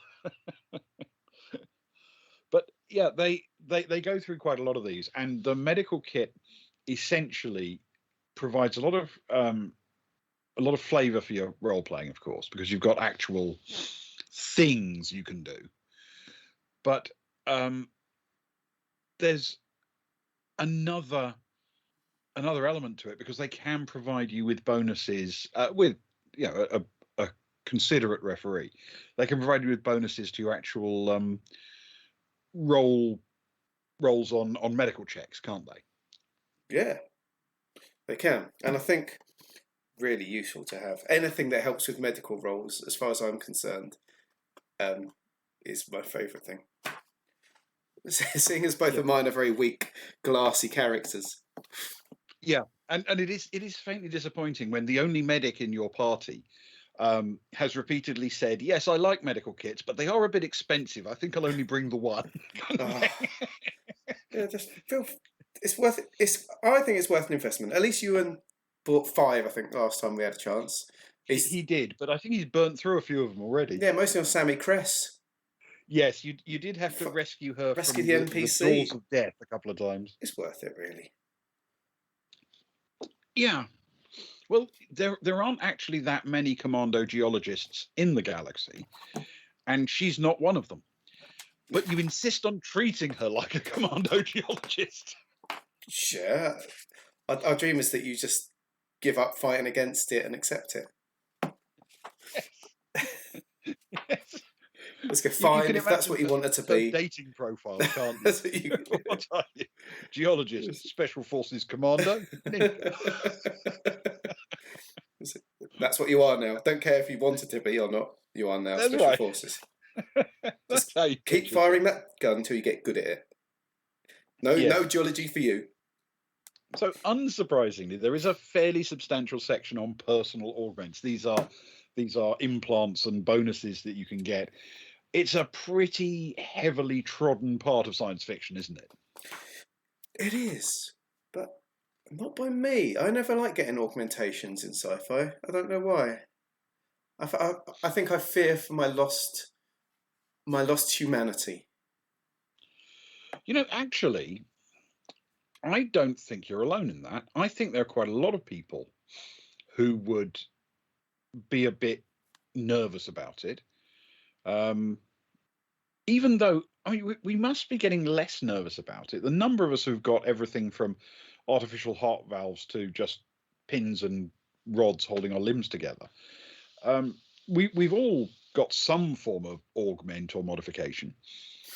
Speaker 2: But yeah, they go through quite a lot of these, and the medical kit essentially provides a lot of flavor for your role playing, of course, because you've got actual things you can do. But there's another element to it, because they can provide you with bonuses with a considerate referee. They can provide you with bonuses to your actual rolls on medical checks, can't they?
Speaker 1: Yeah, they can. And I think really useful to have. Anything that helps with medical rolls, as far as I'm concerned, is my favourite thing. Seeing as both of mine are very weak, glassy characters.
Speaker 2: Yeah, and it is faintly disappointing when the only medic in your party has repeatedly said, "Yes, I like medical kits, but they are a bit expensive. I think I'll only bring the one."
Speaker 1: Yeah, just feel it's worth it. I think it's worth an investment. At least you bought 5. I think last time we had a chance.
Speaker 2: He did, but I think he's burnt through a few of them already.
Speaker 1: Yeah, mostly on Sammy Cress.
Speaker 2: Yes, you did have to rescue her from
Speaker 1: the NPC.
Speaker 2: The jaws of death a couple of times.
Speaker 1: It's worth it, really.
Speaker 2: Yeah. Well, there aren't actually that many commando geologists in the galaxy, and she's not one of them. But you insist on treating her like a commando geologist.
Speaker 1: Sure. Our dream is that you just give up fighting against it and accept it.
Speaker 2: Yes. Yes.
Speaker 1: Let's go fine if that's what you want her to be.
Speaker 2: Dating profile, can't you? That's what you geologist, Special Forces Commando.
Speaker 1: That's what you are now. Don't care if you wanted to be or not. You are now Special Forces. Just keep firing that gun until you get good at it. No geology for you.
Speaker 2: So, unsurprisingly, there is a fairly substantial section on personal augments. These are implants and bonuses that you can get. it's a pretty heavily trodden part of science fiction, isn't it?
Speaker 1: It is, but not by me. I never like getting augmentations in sci-fi. I don't know why. I think I fear for my lost humanity.
Speaker 2: Actually, I don't think you're alone in that. I think there are quite a lot of people who would be a bit nervous about it. Even though, I mean, we must be getting less nervous about it. The number of us who've got everything from artificial heart valves to just pins and rods holding our limbs together. We've all got some form of augment or modification.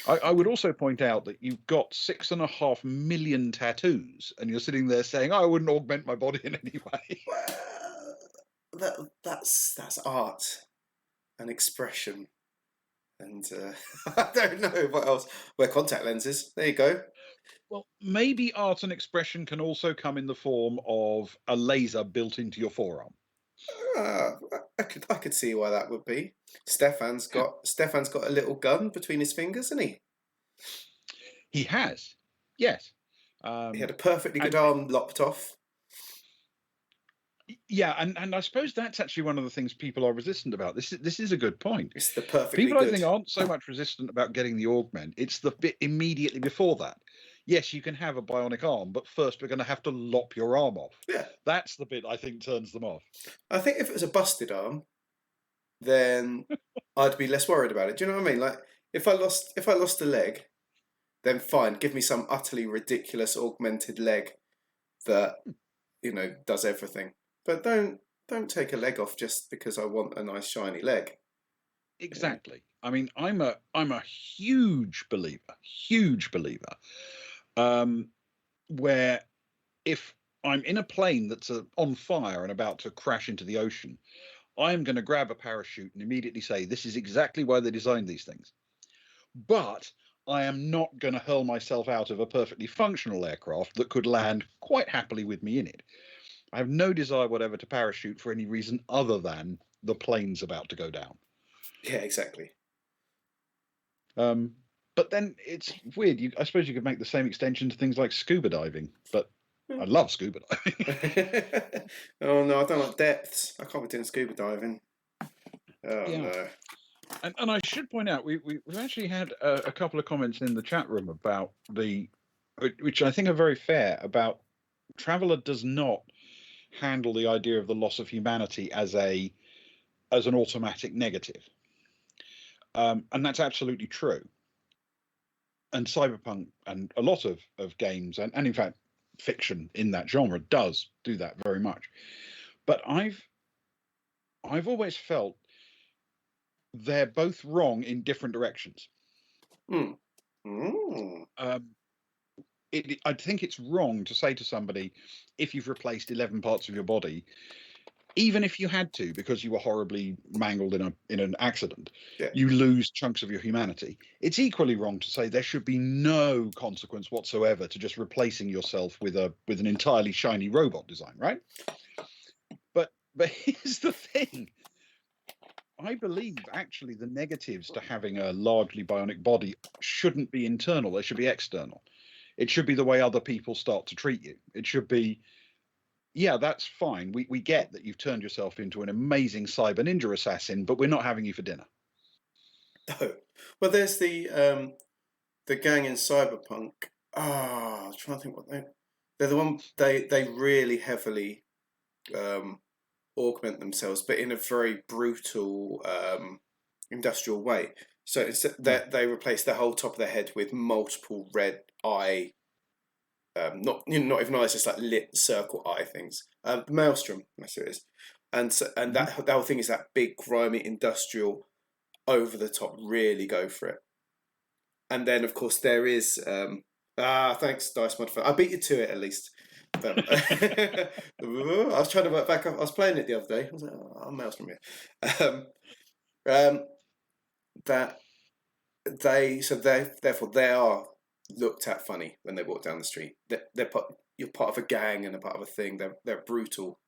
Speaker 2: I would also point out that you've got 6.5 million tattoos, and you're sitting there saying, "I wouldn't augment my body in any way."
Speaker 1: Well, that's art and expression, and I don't know what else. Wear contact lenses. There you go.
Speaker 2: Well, maybe art and expression can also come in the form of a laser built into your forearm.
Speaker 1: Ah, I could see why that would be. Stefan's got a little gun between his fingers, isn't he?
Speaker 2: He has, yes.
Speaker 1: He
Speaker 2: Um,
Speaker 1: had a perfectly good
Speaker 2: and
Speaker 1: arm lopped off.
Speaker 2: yeah, and I suppose that's actually one of the things people are resistant about. This is a good point.
Speaker 1: It's the perfectly
Speaker 2: People, I
Speaker 1: good.
Speaker 2: think, aren't so much resistant about getting the augment. It's the bit immediately before that. Yes, you can have a bionic arm, but first we're going to have to lop your arm off.
Speaker 1: Yeah,
Speaker 2: That's the bit I think turns them off.
Speaker 1: I think if it was a busted arm, then I'd be less worried about it. Do you know what I mean? Like if I lost a leg, then fine, give me some utterly ridiculous augmented leg that does everything. But don't take a leg off just because I want a nice shiny leg. Yeah.
Speaker 2: Exactly. I mean, I'm a huge believer, um, where if I'm in a plane that's on fire and about to crash into the ocean, I'm going to grab a parachute and immediately say, this is exactly why they designed these things. But I am not going to hurl myself out of a perfectly functional aircraft that could land quite happily with me in it. I have no desire whatever to parachute for any reason other than the plane's about to go down.
Speaker 1: Yeah, exactly.
Speaker 2: But then it's weird. I suppose you could make the same extension to things like scuba diving, but I love scuba diving.
Speaker 1: Oh no, I don't like depths. I can't be doing scuba diving. Oh
Speaker 2: Yeah.
Speaker 1: no.
Speaker 2: And I should point out, we've actually had a couple of comments in the chat room about which I think are very fair, about Traveller does not handle the idea of the loss of humanity as an automatic negative. And that's absolutely true. And Cyberpunk and a lot of games and in fact fiction in that genre does do that very much. But I've always felt they're both wrong in different directions.
Speaker 1: Mm. Mm.
Speaker 2: I think it's wrong to say to somebody, if you've replaced 11 parts of your body, even if you had to because you were horribly mangled in an accident,
Speaker 1: Yeah.
Speaker 2: you lose chunks of your humanity. It's equally wrong to say there should be no consequence whatsoever to just replacing yourself with an entirely shiny robot design, right? But here's the thing. I believe actually the negatives to having a largely bionic body shouldn't be internal, they should be external. It should be the way other people start to treat you. It should be, yeah, that's fine. We get that you've turned yourself into an amazing cyber ninja assassin, but we're not having you for dinner.
Speaker 1: Oh. Well, there's the gang in Cyberpunk. I'm trying to think what they're the one they really heavily augment themselves, but in a very brutal industrial way. So it's that they replace the whole top of their head with multiple red eye, not even eyes, just like lit circle eye things. Maelstrom, that's what it is, and that whole thing is that big grimy industrial, over the top, really go for it. And then of course there is thanks Dice Mod for I beat you to it at least. But, I was trying to work back up. I was playing it the other day. I was like, I'm Maelstrom here. That therefore they are looked at funny when they walk down the street. You're part of a gang and a part of a thing. They're brutal.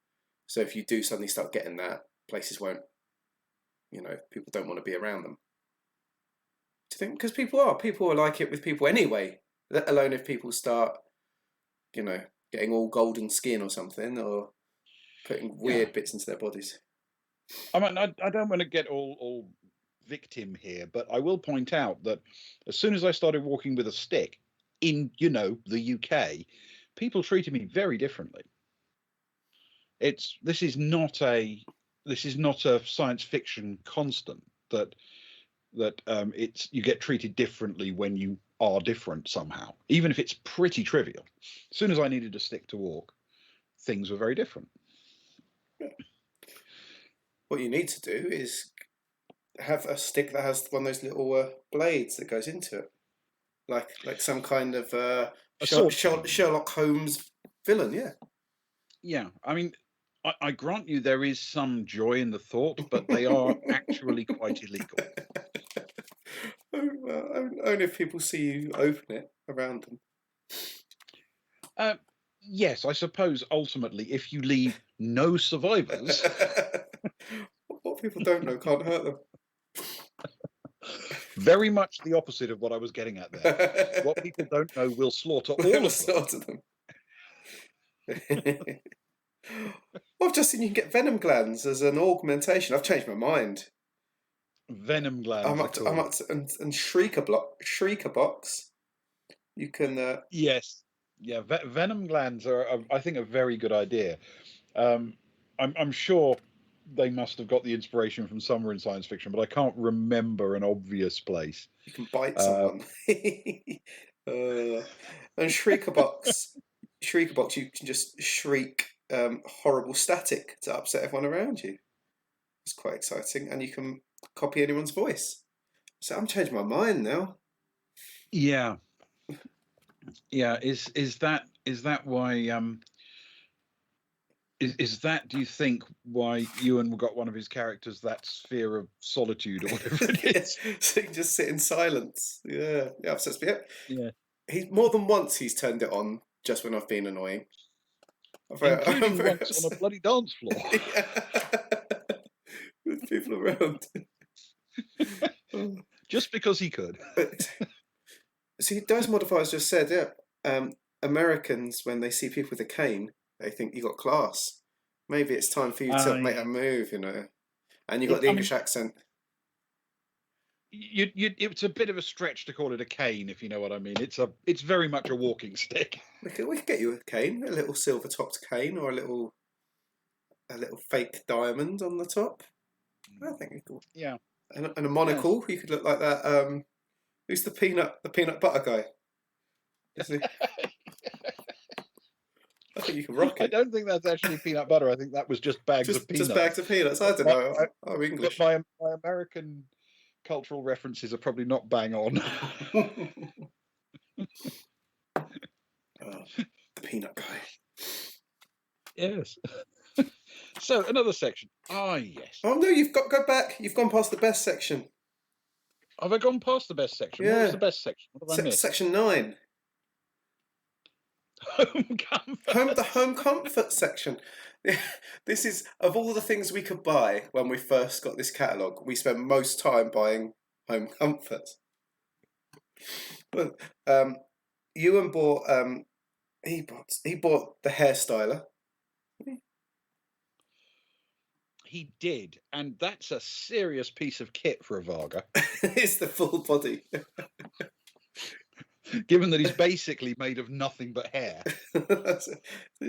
Speaker 1: So if you do suddenly start getting that, places won't. People don't want to be around them. Do you think? Because people are like it with people anyway. Let alone if people start, getting all golden skin or something, or putting
Speaker 2: Yeah.
Speaker 1: weird bits into their bodies.
Speaker 2: I mean, I don't want to get all victim here, but I will point out that as soon as I started walking with a stick in, the UK, people treated me very differently. This is not a science fiction constant that it's you get treated differently when you are different somehow, even if it's pretty trivial. As soon as I needed a stick to walk, things were very different.
Speaker 1: What you need to do is have a stick that has one of those little blades that goes into it, like some kind of
Speaker 2: A sword.
Speaker 1: Sherlock Holmes villain. Yeah.
Speaker 2: Yeah, I mean, I grant you there is some joy in the thought, but they are actually quite illegal.
Speaker 1: Only if people see you open it around them.
Speaker 2: Yes, I suppose ultimately, if you leave no survivors,
Speaker 1: what people don't know can't hurt them.
Speaker 2: very much the opposite of what I was getting at there. What people don't know will slaughter all of them.
Speaker 1: Well, I've just seen you can get venom glands as an augmentation. I've changed my mind.
Speaker 2: Venom glands.
Speaker 1: I'm up to and shrieker box. You can.
Speaker 2: Yes, yeah. Venom glands are, I think, a very good idea. I'm sure they must have got the inspiration from somewhere in science fiction, but I can't remember an obvious place.
Speaker 1: You can bite someone. And shrieker box, you can just shriek horrible static to upset everyone around you. It's quite exciting, and you can copy anyone's voice. So I'm changing my mind now.
Speaker 2: Yeah. Is that why is that, do you think, why Ewan got one of his characters that sphere of solitude or whatever it is?
Speaker 1: So you can just sit in silence. Yeah, upsets me.
Speaker 2: Yeah.
Speaker 1: More than once he's turned it on just when I've been annoying.
Speaker 2: Including once on a bloody dance floor.
Speaker 1: Yeah. With people around.
Speaker 2: Just because he could.
Speaker 1: See, those modifiers just said, Americans, when they see people with a cane, they think you got class. Maybe it's time for you to make a move, And you got the English accent.
Speaker 2: It's a bit of a stretch to call it a cane, if you know what I mean. It's very much a walking stick.
Speaker 1: We could get you a cane, a little silver topped cane, or a little fake diamond on the top. I think it's cool.
Speaker 2: Yeah.
Speaker 1: And a monocle. Yes. You could look like that. Who's the peanut butter guy? I think you can rock it.
Speaker 2: I don't think that's actually peanut butter. I think that was just bags of peanuts.
Speaker 1: Just bags of peanuts. I don't know. I'm English.
Speaker 2: But my American cultural references are probably not bang on.
Speaker 1: The peanut guy.
Speaker 2: Yes. So another section. Yes.
Speaker 1: Oh no, you've got to go back. You've gone past the best section.
Speaker 2: Have I gone past the best section?
Speaker 1: Yeah.
Speaker 2: What was the best section? What have I missed?
Speaker 1: Section 9.
Speaker 2: Home comfort.
Speaker 1: The home comfort section. This is, of all the things we could buy when we first got this catalogue, we spent most time buying home comfort. But Ewan bought he bought the hair styler.
Speaker 2: He did, and that's a serious piece of kit for a Varga.
Speaker 1: It's the full body.
Speaker 2: Given that he's basically made of nothing but hair.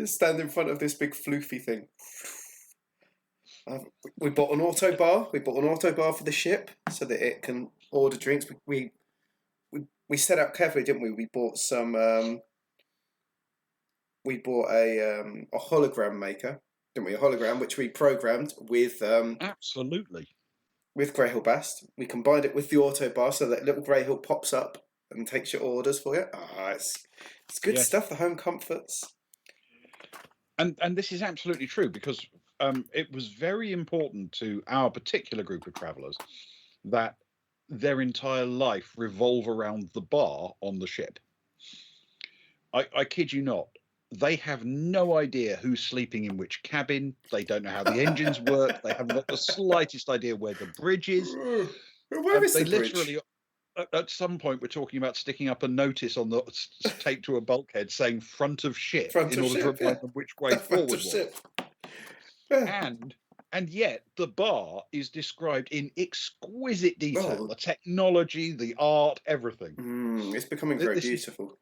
Speaker 1: Stand in front of this big floofy thing. We bought an auto bar. We bought an auto bar for the ship so that it can order drinks. We set out carefully, didn't we? We bought some. We bought a hologram maker, didn't we? A hologram which we programmed with.
Speaker 2: Absolutely.
Speaker 1: With Greyhill Bast, we combined it with the auto bar so that little Greyhill pops up and takes your orders for you. It's good stuff. The home comforts.
Speaker 2: And this is absolutely true, because it was very important to our particular group of travellers that their entire life revolve around the bar on the ship. I kid you not. They have no idea who's sleeping in which cabin. They don't know how the engines work. They haven't got the slightest idea where the bridge is.
Speaker 1: Where is the bridge?
Speaker 2: at some point we're talking about sticking up a notice on the taped to a bulkhead saying "front of ship"
Speaker 1: Front
Speaker 2: in
Speaker 1: of
Speaker 2: order to
Speaker 1: ship, yeah.
Speaker 2: remind them which way
Speaker 1: Front of
Speaker 2: forward was.
Speaker 1: ship. Yeah.
Speaker 2: And yet the bar is described in exquisite detail:
Speaker 1: Oh,
Speaker 2: the technology, the art, everything.
Speaker 1: it's becoming very
Speaker 2: This is
Speaker 1: beautiful.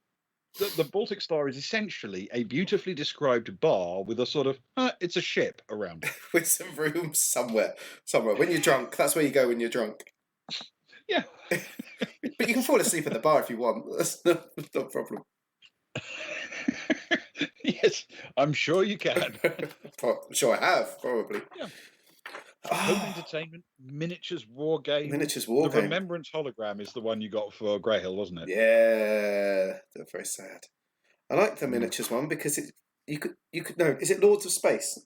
Speaker 2: the Baltic Star is essentially a beautifully described bar with a sort of it's a ship around it.
Speaker 1: With some rooms somewhere. When you're drunk, that's where you go when you're drunk.
Speaker 2: Yeah.
Speaker 1: But you can fall asleep at the bar if you want. That's not a problem.
Speaker 2: Yes, I'm sure you can.
Speaker 1: I'm sure I have, probably.
Speaker 2: Yeah. Home entertainment, miniatures, war game.
Speaker 1: Miniatures war
Speaker 2: The
Speaker 1: game.
Speaker 2: Remembrance hologram is the one you got for Greyhill, wasn't it?
Speaker 1: Yeah, they're very sad. I like the miniatures one because you could no, is it Lords of Space?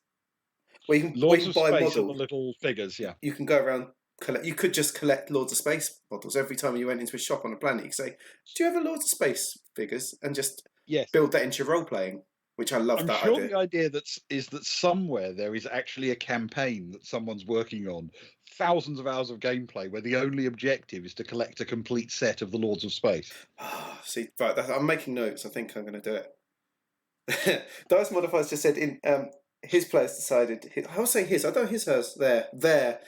Speaker 1: Where you
Speaker 2: Lords
Speaker 1: can
Speaker 2: of
Speaker 1: buy
Speaker 2: Space are the
Speaker 1: models.
Speaker 2: little figures, yeah.
Speaker 1: You can go around collect. You could just collect Lords of Space models every time you went into a shop on a planet. You could say, "Do you have a Lords of Space figures?" and just
Speaker 2: Yes.
Speaker 1: build that into your role playing. Which I love
Speaker 2: I'm
Speaker 1: that
Speaker 2: sure
Speaker 1: idea.
Speaker 2: the idea is that somewhere there is actually a campaign that someone's working on, thousands of hours of gameplay, where the only objective is to collect a complete set of the Lords of Space.
Speaker 1: See, right, I'm making notes. I think I'm going to do it. Dice Modifiers just said in his players decided. I'll say his. I don't know his, hers. Their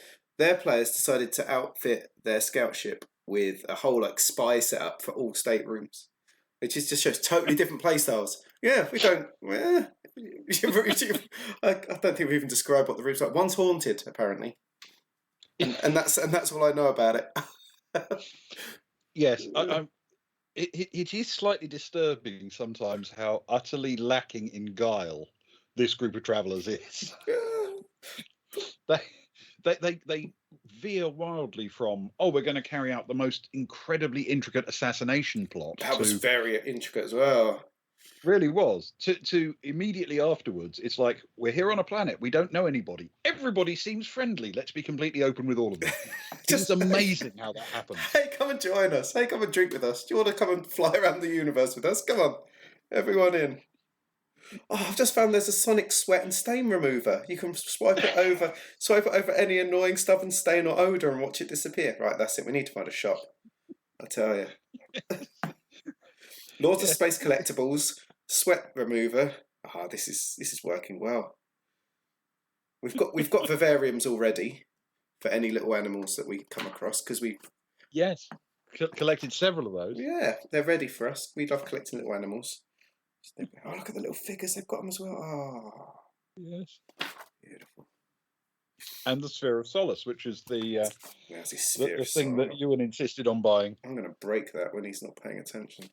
Speaker 1: players decided to outfit their scout ship with a whole like spy setup for all staterooms, which just shows totally different play styles. Yeah, we don't. I don't think we even describe what the room's like. One's haunted, apparently, and that's all I know about it.
Speaker 2: Yes, it is slightly disturbing sometimes how utterly lacking in guile this group of travellers is. They veer wildly from we're going to carry out the most incredibly intricate assassination plot.
Speaker 1: That was very intricate as well.
Speaker 2: Really was. To immediately afterwards, it's like, we're here on a planet, we don't know anybody. Everybody seems friendly. Let's be completely open with all of them. It's amazing how that happens.
Speaker 1: Hey, come and join us. Hey, come and drink with us. Do you want to come and fly around the universe with us? Come on, everyone in. Oh, I've just found there's a sonic sweat and stain remover. You can swipe it over any annoying stubborn stain or odour and watch it disappear. Right, that's it. We need to find a shop. I tell you. Lords of Space collectibles, sweat remover. This is working well. We've got vivariums already for any little animals that we come across because we
Speaker 2: collected several of those.
Speaker 1: Yeah, they're ready for us. We love collecting little animals. Oh, look at the little figures they've got them as well. Oh,
Speaker 2: yes,
Speaker 1: beautiful.
Speaker 2: And the Sphere of Solace, which is the thing that Ewan insisted on buying.
Speaker 1: I'm going to break that when he's not paying attention.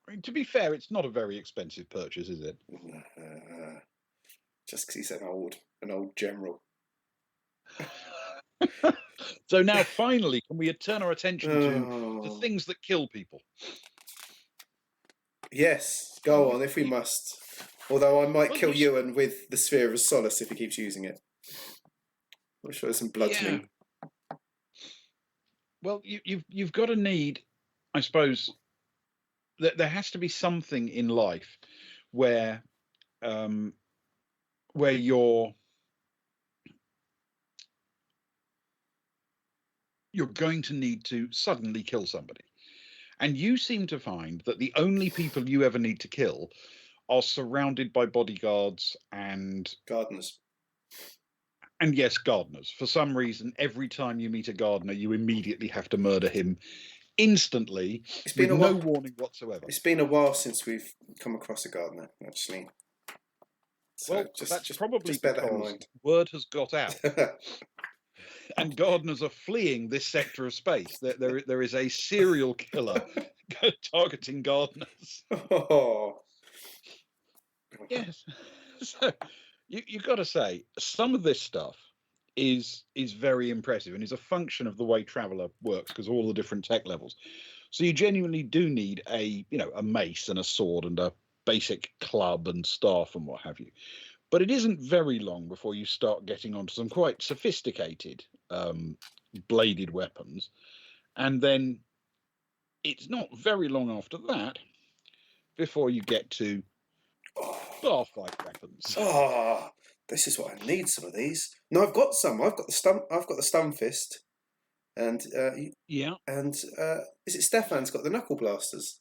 Speaker 2: I mean, to be fair, it's not a very expensive purchase, is it?
Speaker 1: Just because he's an old general.
Speaker 2: So now, finally, can we turn our attention to the things that kill people?
Speaker 1: Yes, go on if we must. Although I might kill Ewan with the Sphere of Solace if he keeps using it. I'm sure there's some bludgeoning.
Speaker 2: Yeah. Well, you've got to need, I suppose, there has to be something in life where you're going to need to suddenly kill somebody. And you seem to find that the only people you ever need to kill are surrounded by bodyguards and
Speaker 1: gardeners.
Speaker 2: And yes, gardeners. For some reason, every time you meet a gardener, you immediately have to murder him instantly, with no warning whatsoever.
Speaker 1: It's been a while since we've come across a gardener, actually.
Speaker 2: So well, that's probably because word has got out. And gardeners are fleeing this sector of space. There is a serial killer targeting gardeners.
Speaker 1: Oh.
Speaker 2: Yes. So you've got to say, some of this stuff is very impressive and is a function of the way Traveller works, because all the different tech levels. So you genuinely do need a mace and a sword and a basic club and staff and what have you. But it isn't very long before you start getting onto some quite sophisticated bladed weapons. And then it's not very long after that before you get to bar fight weapons.
Speaker 1: This is what I need, some of these. No, I've got some. I've got the stun fist. and
Speaker 2: Yeah,
Speaker 1: is it Stefan's got the knuckle blasters?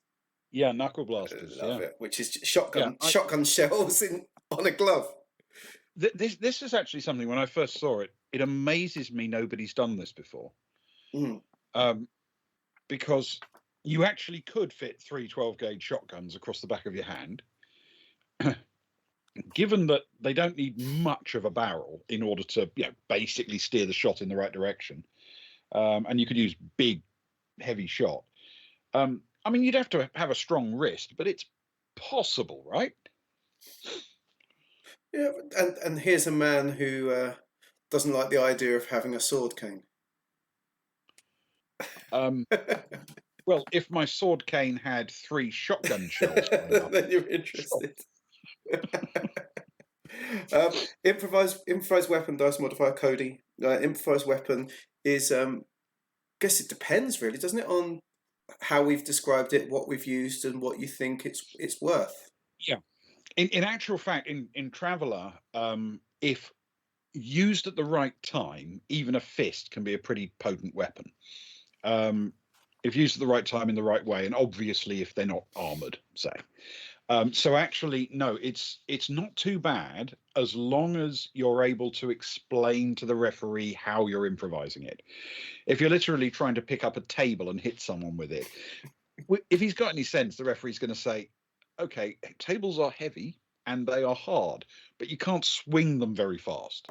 Speaker 2: yeah, knuckle blasters.
Speaker 1: Love
Speaker 2: Yeah,
Speaker 1: it, which is
Speaker 2: yeah.
Speaker 1: shotgun shells in on a glove.
Speaker 2: This is actually something, when I first saw it, it amazes me nobody's done this before.
Speaker 1: Mm.
Speaker 2: Um, because you actually could fit 3 12-gauge shotguns across the back of your hand. Given that they don't need much of a barrel in order to, basically steer the shot in the right direction, and you could use big, heavy shot. I mean, you'd have to have a strong wrist, but it's possible, right?
Speaker 1: Yeah, and here's a man who doesn't like the idea of having a sword cane.
Speaker 2: Um, well, if my sword cane had 3 shotgun shells tied up,
Speaker 1: Then you're
Speaker 2: sure.
Speaker 1: interested. Improvised weapon dice modifier, Cody. Improvised weapon is guess it depends really, doesn't it, on how we've described it, what we've used, and what you think it's worth.
Speaker 2: Yeah. In actual fact, in Traveller, if used at the right time, even a fist can be a pretty potent weapon. Um, if used at the right time in the right way, and obviously if they're not armored, say. So actually, no, it's not too bad as long as you're able to explain to the referee how you're improvising it. If you're literally trying to pick up a table and hit someone with it, if he's got any sense, the referee's going to say, "Okay, tables are heavy and they are hard, but you can't swing them very fast."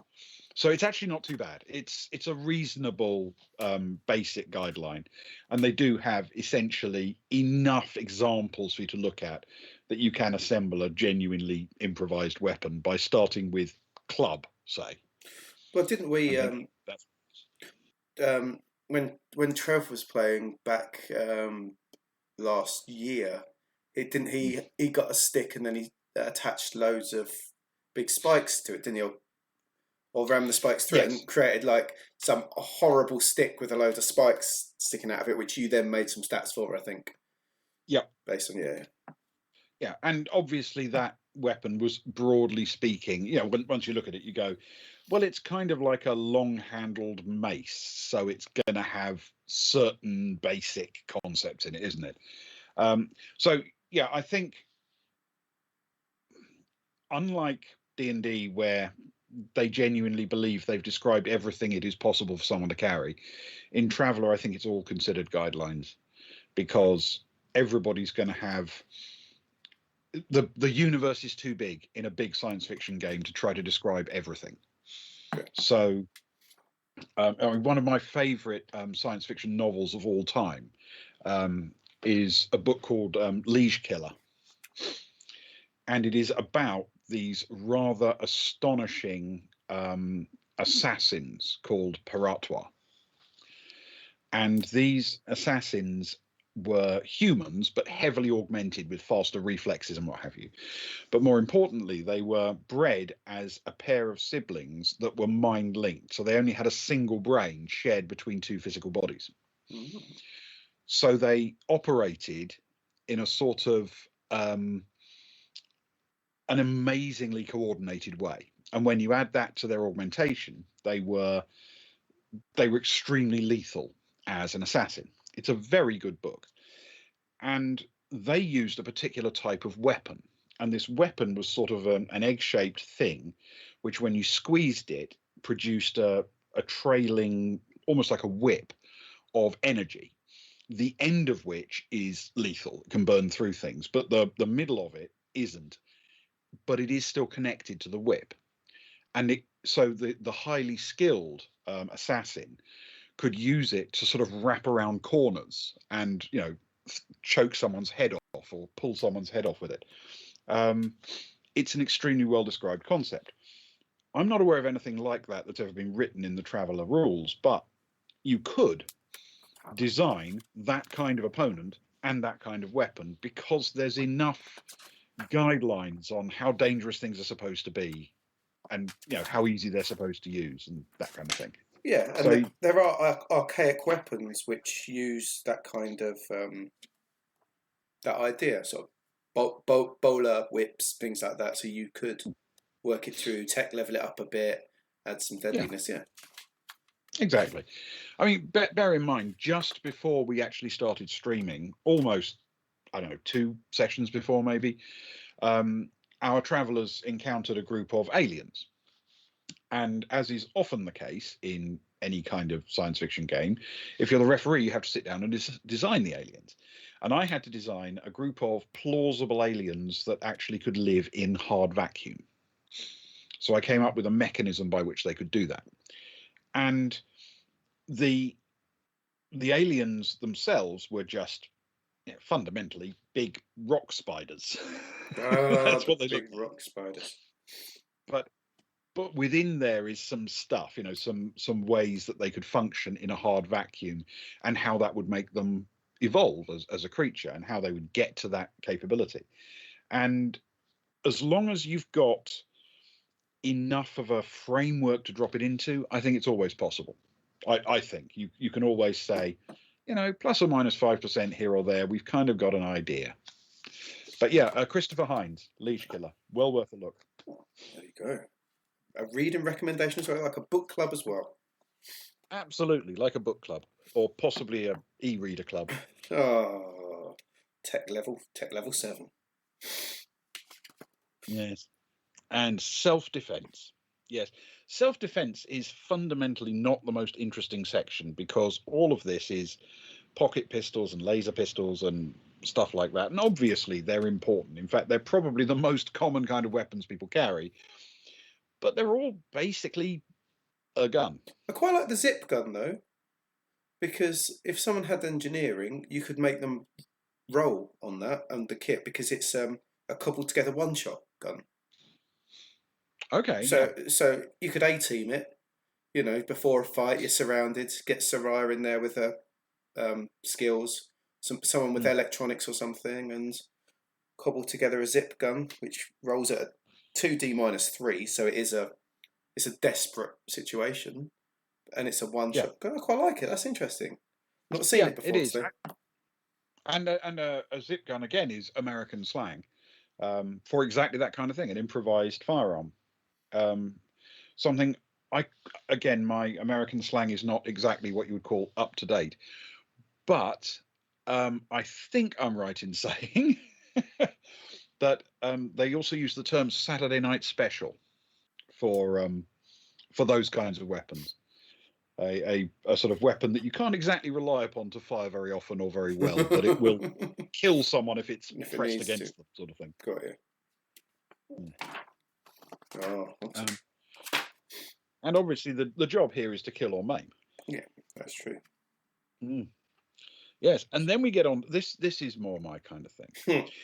Speaker 2: So it's actually not too bad. It's a reasonable basic guideline, and they do have essentially enough examples for you to look at that you can assemble a genuinely improvised weapon by starting with club, say.
Speaker 1: Well, didn't we?
Speaker 2: And thinking that's
Speaker 1: When Trev was playing back last year, it didn't he got a stick and then he attached loads of big spikes to it, didn't he? Or ram the spikes through it
Speaker 2: yes,
Speaker 1: and created like some horrible stick with a load of spikes sticking out of it, which you then made some stats for, I think,
Speaker 2: yeah,
Speaker 1: based on
Speaker 2: yeah, and obviously that weapon was, broadly speaking, once you look at it, you go, well, it's kind of like a long-handled mace, so it's going to have certain basic concepts in it, isn't it? So yeah, I think unlike D&D, where they genuinely believe they've described everything it is possible for someone to carry, in Traveller, I think it's all considered guidelines, because everybody's going to have the universe is too big in a big science fiction game to try to describe everything. So I mean, one of my favorite science fiction novels of all time is a book called Liege Killer, and it is about these rather astonishing assassins called Paratois. And these assassins were humans, but heavily augmented with faster reflexes and what have you. But more importantly, they were bred as a pair of siblings that were mind linked. So they only had a single brain shared between 2 physical bodies.
Speaker 1: Mm.
Speaker 2: So they operated in a sort of an amazingly coordinated way. And when you add that to their augmentation, they were extremely lethal as an assassin. It's a very good book. And they used a particular type of weapon. And this weapon was sort of an egg-shaped thing, which when you squeezed it, produced a trailing, almost like a whip of energy, the end of which is lethal. It can burn through things, but the middle of it isn't. But it is still connected to the whip. And so the highly skilled assassin could use it to sort of wrap around corners and, choke someone's head off or pull someone's head off with it. It's an extremely well described concept. I'm not aware of anything like that that's ever been written in the Traveller rules, but you could design that kind of opponent and that kind of weapon, because there's enough guidelines on how dangerous things are supposed to be, and how easy they're supposed to use and that kind of thing.
Speaker 1: Yeah, and
Speaker 2: So
Speaker 1: there are archaic weapons which use that kind of that idea, sort of bowler whips, things like that. So you could work it through, tech level it up a bit, add some
Speaker 2: yeah,
Speaker 1: deadliness. Yeah.
Speaker 2: exactly. I mean, bear in mind, just before we actually started streaming, almost, I don't know, 2 sessions before maybe, our travellers encountered a group of aliens. And as is often the case in any kind of science fiction game, if you're the referee, you have to sit down and design the aliens. And I had to design a group of plausible aliens that actually could live in hard vacuum. So I came up with a mechanism by which they could do that. And the aliens themselves were just fundamentally big rock spiders. That's what they
Speaker 1: big
Speaker 2: look like.
Speaker 1: rock spiders.
Speaker 2: But within there is some stuff, some ways that they could function in a hard vacuum, and how that would make them evolve as a creature, and how they would get to that capability. And as long as you've got enough of a framework to drop it into, I think it's always possible. I think you can always say, plus or minus 5% here or there, we've kind of got an idea. But yeah, Christopher Hines, Leash Killer, well worth a look.
Speaker 1: There you go. A reading recommendation as well, like a book club as well.
Speaker 2: Absolutely, like a book club, or possibly a e-reader club.
Speaker 1: Oh, tech level 7.
Speaker 2: Yes. And self-defense. Yes. Self-defense is fundamentally not the most interesting section, because all of this is pocket pistols and laser pistols and stuff like that. And obviously they're important. In fact, they're probably the most common kind of weapons people carry. But they're all basically a gun.
Speaker 1: I quite like the zip gun though, because if someone had engineering, you could make them roll on that and the kit, because it's a cobbled together one-shot gun.
Speaker 2: Okay.
Speaker 1: So you could A-team it, before a fight, you're surrounded, get Soraya in there with her skills, someone with electronics or something, and cobble together a zip gun, which rolls at a 2D -3, so it's a desperate situation, and it's a one-shot gun. I quite like it. That's interesting. Not seen it before.
Speaker 2: It is. And a zip gun, again, is American slang for exactly that kind of thing, an improvised firearm. Something my American slang is not exactly what you would call up to date, but I think I'm right in saying that they also use the term Saturday night special for those kinds of weapons. A sort of weapon that you can't exactly rely upon to fire very often or very well, but it will kill someone if it's pressed against them, sort of thing.
Speaker 1: Got you. Oh,
Speaker 2: and obviously the job here is to kill or maim.
Speaker 1: Yeah, that's true.
Speaker 2: Yes, and then we get on this. This is more my kind of thing.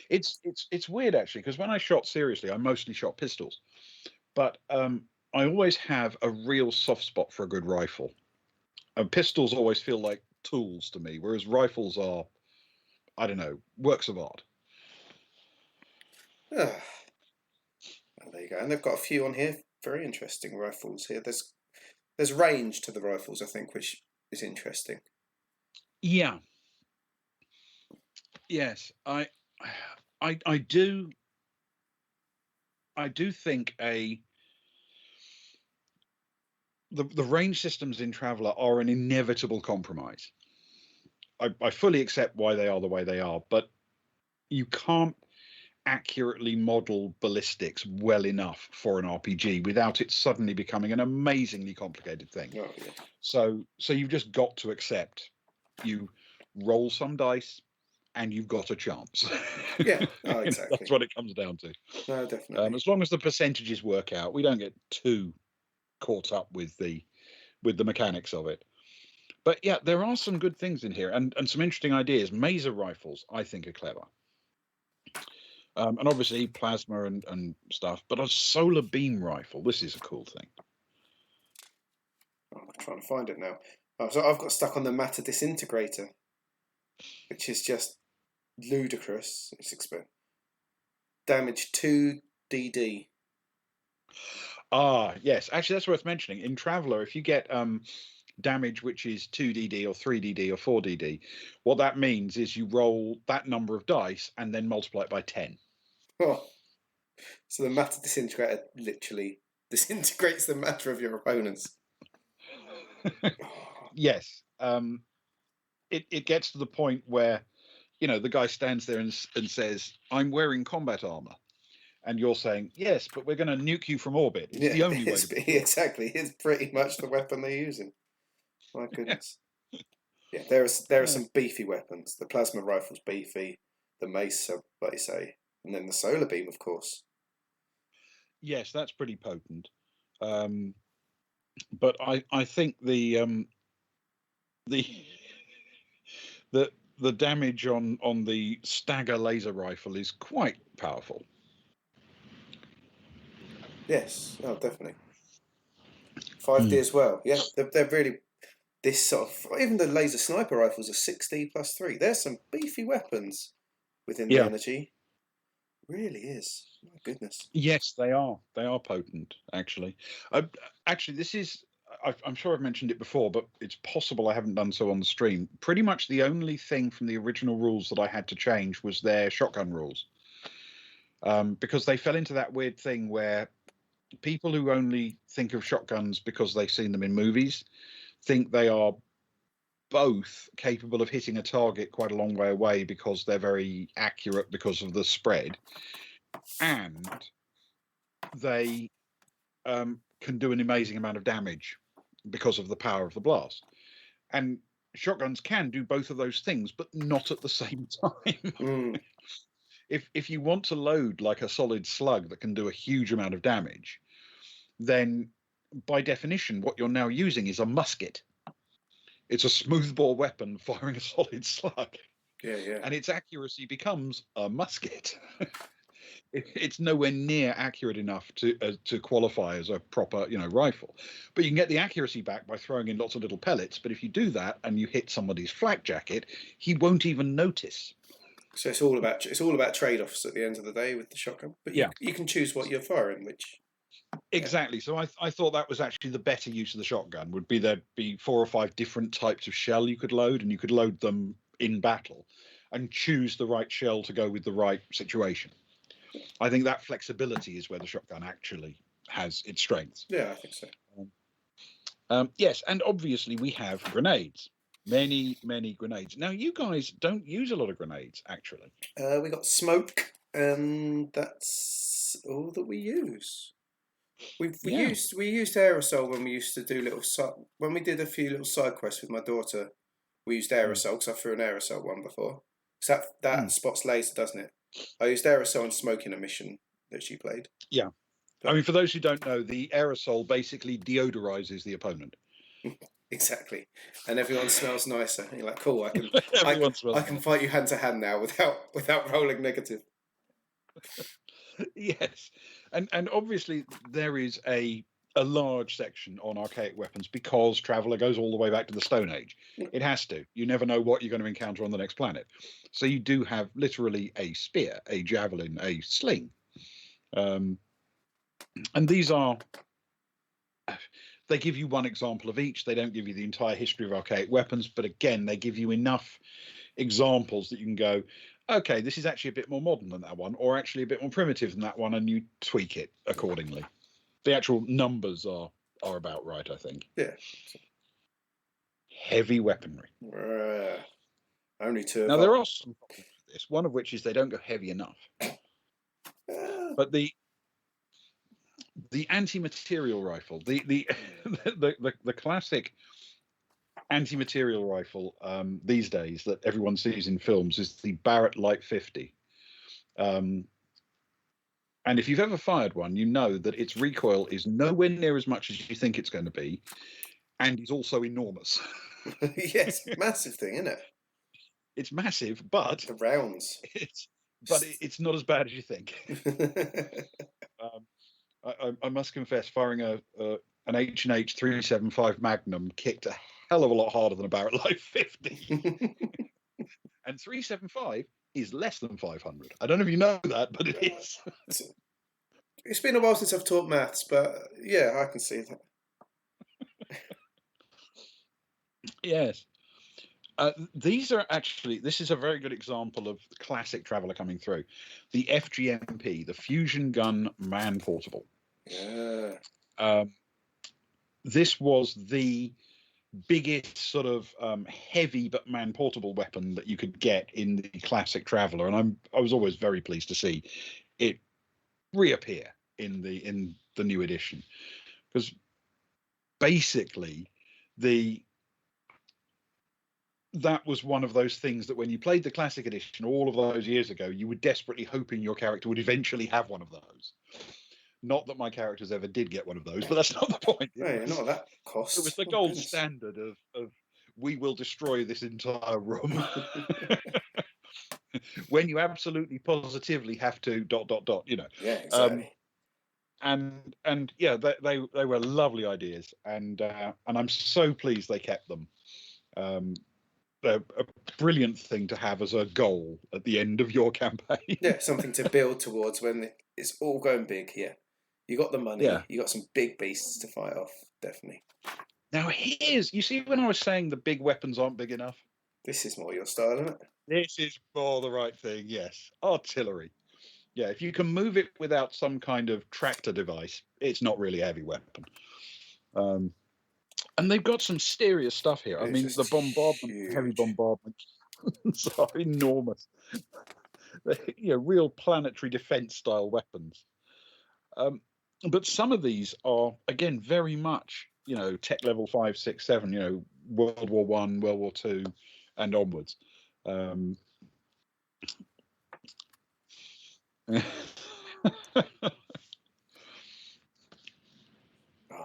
Speaker 2: It's weird actually, because when I shot seriously, I mostly shot pistols, but I always have a real soft spot for a good rifle. And pistols always feel like tools to me, whereas rifles are, I don't know, works of art.
Speaker 1: Well, there you go. And they've got a few on here. Very interesting rifles here. There's range to the rifles, I think, which is interesting.
Speaker 2: Yeah. Yes, I do. I do think the range systems in Traveller are an inevitable compromise. I fully accept why they are the way they are, but you can't accurately model ballistics well enough for an RPG without it suddenly becoming an amazingly complicated thing.
Speaker 1: Oh, yeah.
Speaker 2: So you've just got to accept you roll some dice and you've got a chance.
Speaker 1: Yeah, exactly.
Speaker 2: That's what it comes down to.
Speaker 1: No, definitely.
Speaker 2: As long as the percentages work out, we don't get too caught up with the mechanics of it. But yeah, there are some good things in here and some interesting ideas. Maser rifles, I think, are clever. And obviously plasma and stuff, but a solar beam rifle, this is a cool thing.
Speaker 1: I'm trying to find it now. So I've got stuck on the matter disintegrator, which is just ludicrous. It's expensive. Damage 2DD.
Speaker 2: Ah, yes. Actually, that's worth mentioning. In Traveller, if you get damage which is 2DD or 3DD or 4DD, what that means is you roll that number of dice and then multiply it by 10.
Speaker 1: Oh. So the matter disintegrator literally disintegrates the matter of your opponents.
Speaker 2: Yes. It gets to the point where, the guy stands there and says, "I'm wearing combat armor," and you're saying, "Yes, but we're going to nuke you from orbit. It's the only way to be sure."
Speaker 1: Exactly. It's pretty much the weapon they're using. My goodness. Yeah, there are some beefy weapons. The plasma rifle's beefy, the mace, like you say, and then the solar beam, of course.
Speaker 2: Yes, that's pretty potent. But I think the the damage on the stagger laser rifle is quite powerful.
Speaker 1: Yes, oh, definitely. 5D as well. Yeah, they're really this sort of, even the laser sniper rifles are 6D plus 3. There's some beefy weapons within the
Speaker 2: Yeah.
Speaker 1: energy. Really is. My goodness.
Speaker 2: Yes, they are. They are potent, actually. Actually, this is. I'm sure I've mentioned it before, but it's possible I haven't done so on the stream. Pretty much the only thing from the original rules that I had to change was their shotgun rules, because they fell into that weird thing where people who only think of shotguns because they've seen them in movies think they are both capable of hitting a target quite a long way away because they're very accurate because of the spread, and they can do an amazing amount of damage because of the power of the blast. And shotguns can do both of those things, but not at the same time. If you want to load like a solid slug that can do a huge amount of damage, then by definition, what you're now using is a musket. It's a smoothbore weapon firing a solid slug.
Speaker 1: Yeah.
Speaker 2: And its accuracy becomes a musket. It's nowhere near accurate enough to qualify as a proper, rifle. But you can get the accuracy back by throwing in lots of little pellets. But if you do that and you hit somebody's flak jacket, he won't even notice.
Speaker 1: So it's all about trade-offs at the end of the day with the shotgun. But you can choose what you're firing, which
Speaker 2: exactly. So I thought that was actually the better use of the shotgun. Would be there'd be 4 or 5 different types of shell you could load, and you could load them in battle, and choose the right shell to go with the right situation. I think that flexibility is where the shotgun actually has its strengths.
Speaker 1: Yeah, I think so.
Speaker 2: Yes, and obviously we have grenades. Many grenades. Now, you guys don't use a lot of grenades, actually.
Speaker 1: We got smoke, and that's all that we use. We used aerosol when we used to do when we did a few little side quests with my daughter. We used aerosol because I threw an aerosol one before. Because that spots laser, doesn't it? I used aerosol and smoke in a mission that she played.
Speaker 2: Yeah. I mean, for those who don't know, the aerosol basically deodorizes the opponent.
Speaker 1: Exactly, and everyone smells nicer. And you're like, cool, I can
Speaker 2: nice.
Speaker 1: Fight you hand to hand now without rolling negative.
Speaker 2: Yes, and obviously there is a large section on archaic weapons because Traveller goes all the way back to the Stone Age. It has to. You never know what you're going to encounter on the next planet. So you do have literally a spear, a javelin, a sling. And these are... They give you one example of each. They don't give you the entire history of archaic weapons, but again, they give you enough examples that you can go, okay, this is actually a bit more modern than that one, or actually a bit more primitive than that one, and you tweak it accordingly. The actual numbers are about right, I think.
Speaker 1: Yeah.
Speaker 2: Heavy weaponry.
Speaker 1: Only 2
Speaker 2: now, there are some problems with this, one of which is they don't go heavy enough. But the anti-material rifle, the classic anti-material rifle these days that everyone sees in films is the Barrett Light 50. And if you've ever fired one, you know that its recoil is nowhere near as much as you think it's going to be, and is also enormous.
Speaker 1: Yes, massive thing, isn't it?
Speaker 2: It's massive, but
Speaker 1: the rounds.
Speaker 2: It's not as bad as you think. I must confess, firing an H&H 375 Magnum kicked a hell of a lot harder than a Barrett Light 50. And 375 is less than 500. I don't know if you know that, but it is.
Speaker 1: It's been a while since I've taught maths, but yeah, I can see that.
Speaker 2: Yes. This is a very good example of the classic Traveller coming through. The FGMP, the Fusion Gun Man Portable.
Speaker 1: Yeah.
Speaker 2: This was the biggest sort of heavy but man-portable weapon that you could get in the classic Traveller, and I was always very pleased to see it reappear in the new edition, because basically that was one of those things that when you played the classic edition all of those years ago, you were desperately hoping your character would eventually have one of those. Not that my characters ever did get one of those, but that's not the point.
Speaker 1: Hey, not at that cost.
Speaker 2: It was the gold standard of we will destroy this entire room. When you absolutely positively have to ...
Speaker 1: Yeah, exactly.
Speaker 2: And yeah, they were lovely ideas, and I'm so pleased they kept them. They're a brilliant thing to have as a goal at the end of your campaign.
Speaker 1: Yeah, something to build towards when it's all going big here. You got the money,
Speaker 2: Yeah.
Speaker 1: you got some big beasts to fight off, definitely.
Speaker 2: Now you see when I was saying the big weapons aren't big enough?
Speaker 1: This is more your style, isn't it?
Speaker 2: This is more the right thing, yes. Artillery. Yeah, if you can move it without some kind of tractor device, it's not really a heavy weapon. And they've got some serious stuff here. I mean, the bombardment, heavy bombardments are enormous. They're, real planetary defense style weapons. But some of these are, again, very much, tech level 5, 6, 7, World War I, World War II, and onwards.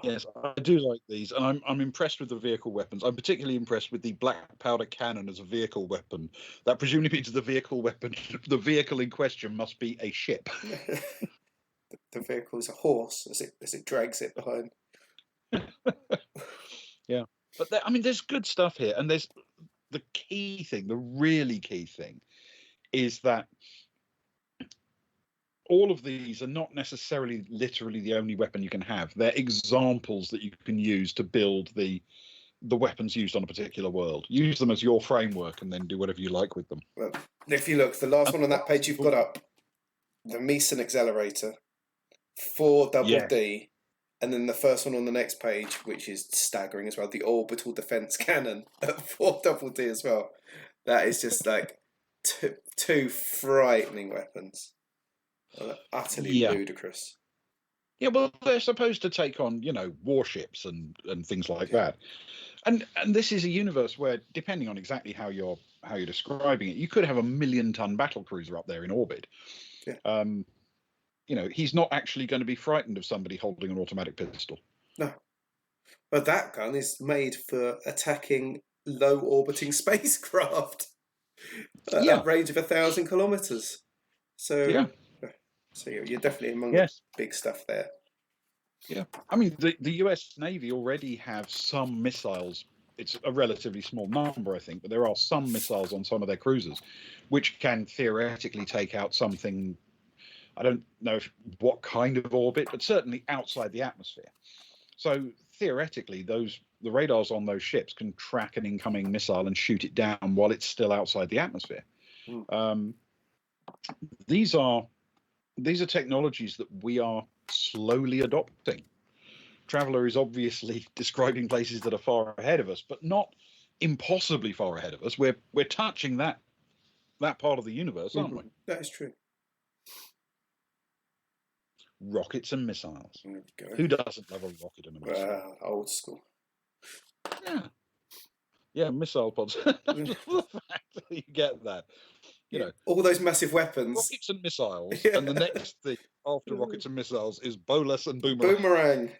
Speaker 2: Yes, I do like these, and I'm impressed with the vehicle weapons. I'm particularly impressed with the black powder cannon as a vehicle weapon. That presumably means the vehicle weapon, the vehicle in question must be a ship.
Speaker 1: The vehicle is a horse as it drags it behind.
Speaker 2: Yeah, but there's good stuff here, and there's the key thing, the really key thing, is that all of these are not necessarily literally the only weapon you can have. They're examples that you can use to build the weapons used on a particular world. Use them as your framework and then do whatever you like with them.
Speaker 1: Well, if you look, the last one on that page you've got up, the Meson accelerator, 4 double D, and then the first one on the next page, which is staggering as well, the orbital defense cannon at 4 double D as well. That is just like two frightening weapons. Utterly ludicrous.
Speaker 2: Yeah, well, they're supposed to take on, warships and things like that. And this is a universe where, depending on exactly how you're describing it, you could have a 1,000,000-ton battle cruiser up there in orbit.
Speaker 1: Yeah.
Speaker 2: He's not actually going to be frightened of somebody holding an automatic pistol.
Speaker 1: No. But that gun is made for attacking low orbiting spacecraft at a range of 1,000 kilometers. So you're definitely among the big stuff there.
Speaker 2: Yeah, I mean the US Navy already have some missiles. It's a relatively small number, I think, but there are some missiles on some of their cruisers, which can theoretically take out something. I don't know what kind of orbit, but certainly outside the atmosphere. So theoretically, the radars on those ships can track an incoming missile and shoot it down while it's still outside the atmosphere. These are technologies that we are slowly adopting. Traveller is obviously describing places that are far ahead of us, but not impossibly far ahead of us. We're touching that part of the universe, aren't we?
Speaker 1: That is true.
Speaker 2: Rockets and missiles. Who doesn't love a rocket and a missile?
Speaker 1: Well, old school.
Speaker 2: Yeah, missile pods. The fact that you get that.
Speaker 1: All those massive weapons.
Speaker 2: Rockets and missiles. And the next thing after rockets and missiles is bolas and boomerang.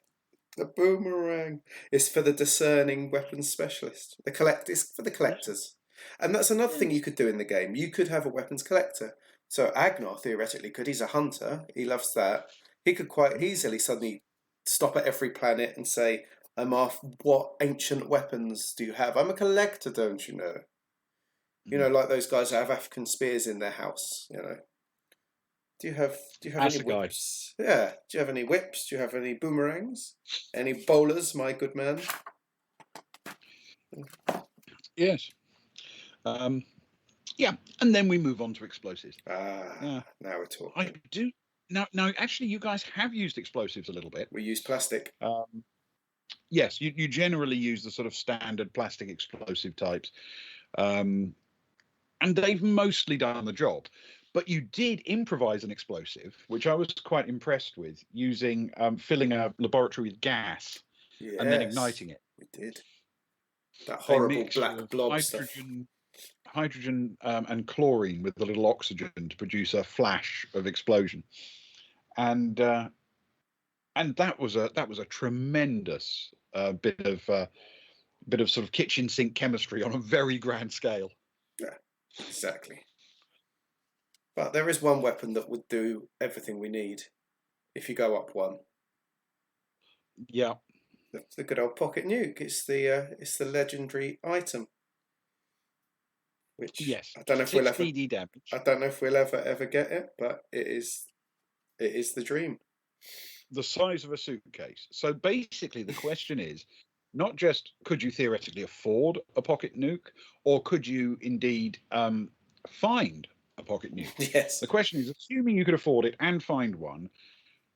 Speaker 1: The boomerang is for the discerning weapons specialist. It's for the collectors. And that's another thing you could do in the game. You could have a weapons collector. So Agnar theoretically could. He's a hunter. He loves that. He could quite easily suddenly stop at every planet and say, I'm after what ancient weapons do you have? I'm a collector, don't you know? Like those guys that have African spears in their house, Do you have any whips? Yeah. Do you have any whips? Do you have any boomerangs? Any bowlers, my good man?
Speaker 2: Yes. Yeah, and then we move on to explosives.
Speaker 1: Now we're talking.
Speaker 2: I do. Now, actually, you guys have used explosives a little bit.
Speaker 1: We use plastic.
Speaker 2: Yes, you generally use the sort of standard plastic explosive types, and they've mostly done the job. But you did improvise an explosive, which I was quite impressed with, using filling a laboratory with gas and then
Speaker 1: Yes,
Speaker 2: igniting it.
Speaker 1: we did. That
Speaker 2: A
Speaker 1: horrible
Speaker 2: mix
Speaker 1: black
Speaker 2: of
Speaker 1: blob stuff.
Speaker 2: hydrogen and chlorine with a little oxygen to produce a flash of explosion, and that was a tremendous bit of sort of kitchen sink chemistry on a very grand scale.
Speaker 1: Yeah, exactly. But there is one weapon that would do everything we need if you go up one.
Speaker 2: Yeah.
Speaker 1: The good old pocket nuke. It's the legendary item, which
Speaker 2: Yes.
Speaker 1: I don't know if we'll
Speaker 2: 6
Speaker 1: ever
Speaker 2: DD damage.
Speaker 1: I don't know if we'll ever get it, but it is the dream.
Speaker 2: The size of a suitcase. So basically, the question is not just could you theoretically afford a pocket nuke, or could you indeed find a pocket nuke?
Speaker 1: Yes.
Speaker 2: The question is, assuming you could afford it and find one,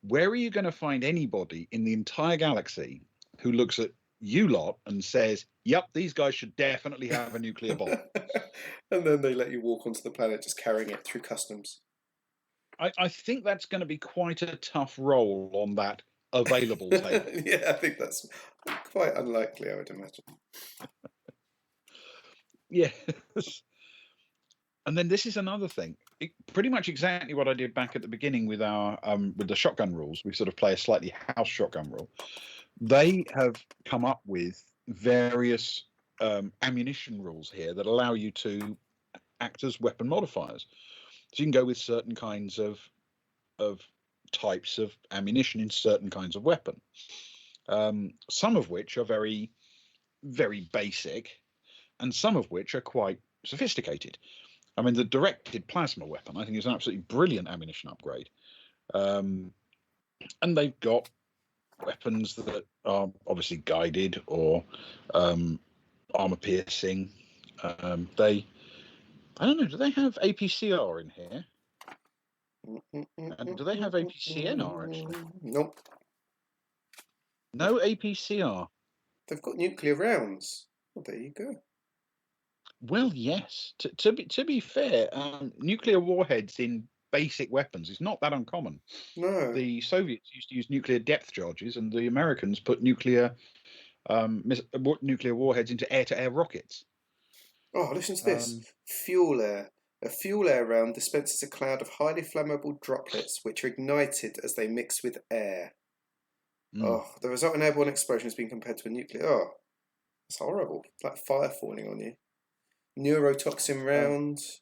Speaker 2: where are you going to find anybody in the entire galaxy who looks at you lot and says, "Yep, these guys should definitely have a nuclear bomb"?
Speaker 1: And then they let you walk onto the planet just carrying it through customs.
Speaker 2: I think that's going to be quite a tough role on that available table.
Speaker 1: Yeah, I think that's quite unlikely, I would imagine.
Speaker 2: Yes. And then this is another thing. Pretty much exactly what I did back at the beginning with our with the shotgun rules. We sort of play a slightly house shotgun rule. They have come up with various ammunition rules here that allow you to act as weapon modifiers. So you can go with certain kinds of types of ammunition in certain kinds of weapon. Some of which are very, very basic, and some of which are quite sophisticated. I mean, the directed plasma weapon, I think, is an absolutely brilliant ammunition upgrade. And they've got weapons that are obviously guided or armor piercing. I don't know, do they have APCR in here? And do they have APCNR actually?
Speaker 1: Nope.
Speaker 2: No APCR.
Speaker 1: They've got nuclear rounds. Well, there you go.
Speaker 2: Well, yes. To be fair, nuclear warheads in basic weapons is not that uncommon.
Speaker 1: No.
Speaker 2: The Soviets used to use nuclear depth charges, and the Americans put nuclear warheads into air-to-air rockets.
Speaker 1: Oh, listen to this.
Speaker 2: Um,
Speaker 1: Fuel air. A fuel air round dispenses a cloud of highly flammable droplets which are ignited as they mix with air.
Speaker 2: mm,
Speaker 1: Oh, the resulting airborne explosion has been compared to a nuclear. Oh, it's horrible. Like fire falling on you. Neurotoxin
Speaker 2: um,
Speaker 1: rounds.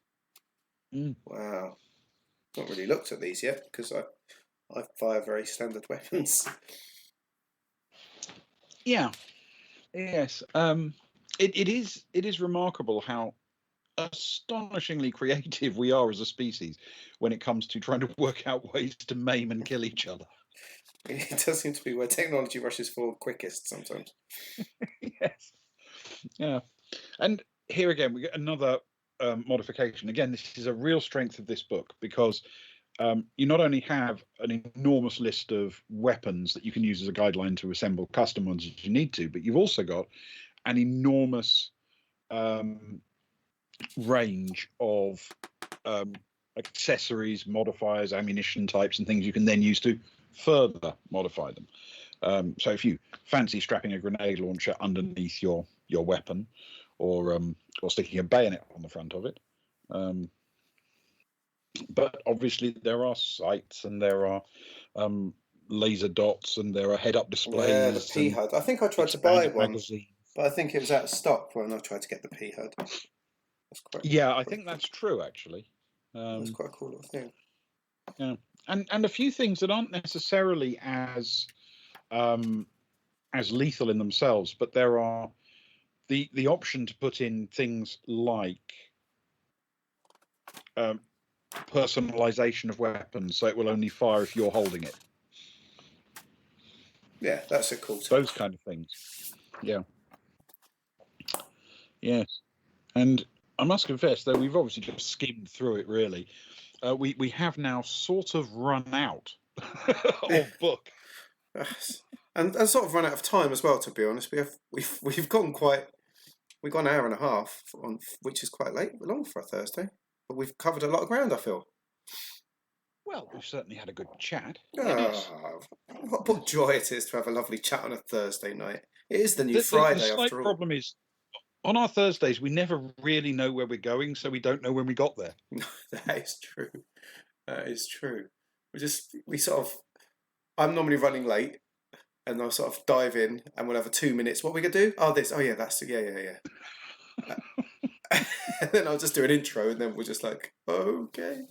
Speaker 2: mm.
Speaker 1: Wow. Not really looked at these yet because I fire very standard weapons.
Speaker 2: Yeah. Yes. It is remarkable how astonishingly creative we are as a species when it comes to trying to work out ways to maim and kill each other.
Speaker 1: It does seem to be where technology rushes forward quickest sometimes.
Speaker 2: Yes. Yeah. And here again, we get another modification. Again, this is a real strength of this book because you not only have an enormous list of weapons that you can use as a guideline to assemble custom ones if you need to, but you've also got an enormous range of accessories, modifiers, ammunition types, and things you can then use to further modify them. So if you fancy strapping a grenade launcher underneath your weapon, or sticking a bayonet on the front of it. But obviously there are sights and there are laser dots and there are head-up
Speaker 1: Yeah, the
Speaker 2: displays
Speaker 1: P
Speaker 2: and
Speaker 1: HUD. I think I tried to buy
Speaker 2: expanded
Speaker 1: one,
Speaker 2: magazines.
Speaker 1: but I think it was out of stock when I tried to get the P HUD. That's
Speaker 2: Yeah, I
Speaker 1: quite
Speaker 2: think
Speaker 1: cool.
Speaker 2: that's true actually.
Speaker 1: That's quite a cool little thing.
Speaker 2: Yeah, and a few things that aren't necessarily as lethal in themselves, but there are the option to put in things like personalization of weapons, so it will only fire if you're holding it.
Speaker 1: Yeah, that's a cool touch.
Speaker 2: Those kind of things. Yeah. Yes. And I must confess, though we've obviously just skimmed through it really, we have now sort of run out of book.
Speaker 1: and sort of run out of time as well. To be honest, we've gone we've gone an hour and a half on, which is quite long for a Thursday. But we've covered a lot of ground, I feel.
Speaker 2: Well, we've certainly had a good chat. Yes.
Speaker 1: Ah, what joy it is to have a lovely chat on a Thursday night. It is the new
Speaker 2: The
Speaker 1: Friday
Speaker 2: slight
Speaker 1: after all.
Speaker 2: problem is on our Thursdays we never really know where we're going, so we don't know when we got there.
Speaker 1: That is true. That is true. We sort of. I'm normally running late, and I'll sort of dive in, and we'll have a 2 minutes. What are we gonna do? Oh, this. Oh, yeah, that's yeah. And then I'll just do an intro, and then we're just like, okay.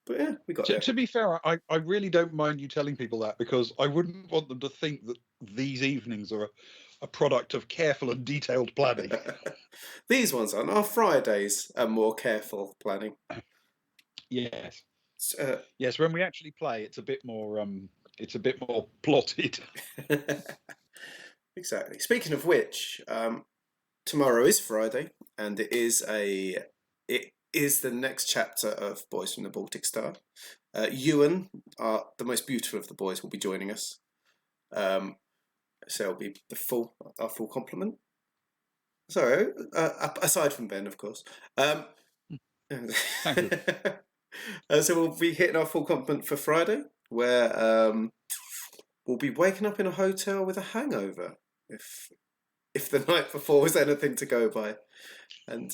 Speaker 1: But yeah, we got there.
Speaker 2: To be fair, I really don't mind you telling people that, because I wouldn't want them to think that these evenings are a product of careful and detailed planning.
Speaker 1: These ones on our Fridays are more careful planning.
Speaker 2: Yes.
Speaker 1: Uh,
Speaker 2: Yes, when we actually play, it's a bit more plotted.
Speaker 1: exactly. Speaking of which, tomorrow is Friday, and it is the next chapter of Boys from the Baltic Star. Ewan, the most beautiful of the boys, will be joining us. So it'll be our full complement. Sorry, aside from Ben, of course. So we'll be hitting our full complement for Friday, where we'll be waking up in a hotel with a hangover, if the night before was anything to go by, and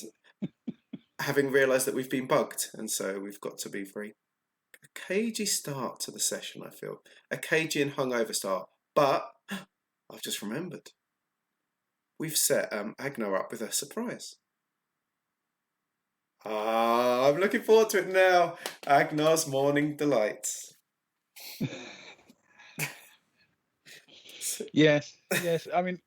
Speaker 1: having realised that we've been bugged, and so we've got to be very a cagey start to the session. I feel a cagey and hungover start, but I've just remembered we've set Agnar up with a surprise. I'm looking forward to it now. Agnar's morning delights.
Speaker 2: Yes. I mean,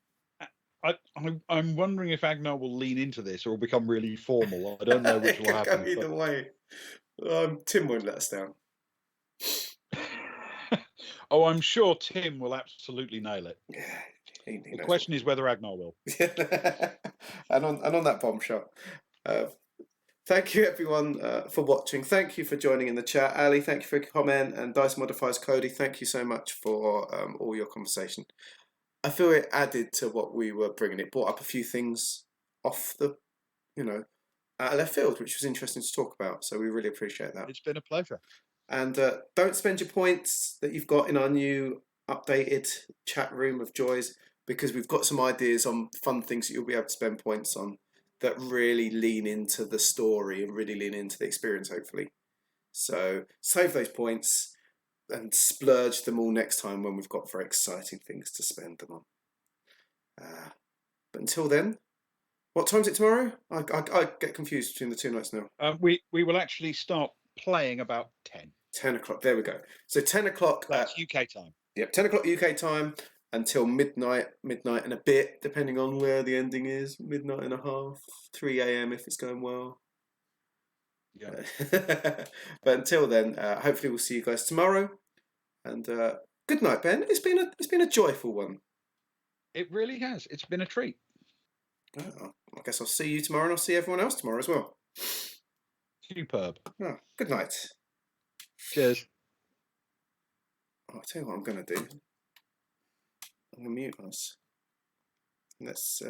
Speaker 2: I'm wondering if Agnar will lean into this or become really formal. I don't know which will
Speaker 1: It could
Speaker 2: happen.
Speaker 1: go either way. Tim won't let us down.
Speaker 2: Oh, I'm sure Tim will absolutely nail it.
Speaker 1: Yeah,
Speaker 2: The question is whether Agnar will.
Speaker 1: and on that bombshell, thank you everyone for watching. Thank you for joining in the chat. Ali, thank you for your comment, and Dice Modifiers Cody, thank you so much for all your conversation. I feel it added to what we were bringing. It brought up a few things off the, out of left field, which was interesting to talk about. So we really appreciate that.
Speaker 2: It's been a pleasure.
Speaker 1: And don't spend your points that you've got in our new updated chat room of joys, because we've got some ideas on fun things that you'll be able to spend points on that really lean into the story and really lean into the experience, hopefully. So save those points and splurge them all next time when we've got very exciting things to spend them on. But until then, what time is it tomorrow? I get confused between the two nights now.
Speaker 2: We will actually start playing about 10.
Speaker 1: 10 o'clock, there we go. So 10 o'clock.
Speaker 2: That's UK time.
Speaker 1: Yep, 10 o'clock UK time until midnight and a bit, depending on where the ending is. Midnight and a half, 3 a.m. if it's going well.
Speaker 2: Yeah.
Speaker 1: But until then, hopefully we'll see you guys tomorrow. And good night, Ben. It's been a joyful one.
Speaker 2: It really has. It's been a treat.
Speaker 1: I guess I'll see you tomorrow, and I'll see everyone else tomorrow as well.
Speaker 2: Superb.
Speaker 1: Oh, good night.
Speaker 2: Cheers.
Speaker 1: I'll tell you what I'm going to do. I'm going to mute us. Let's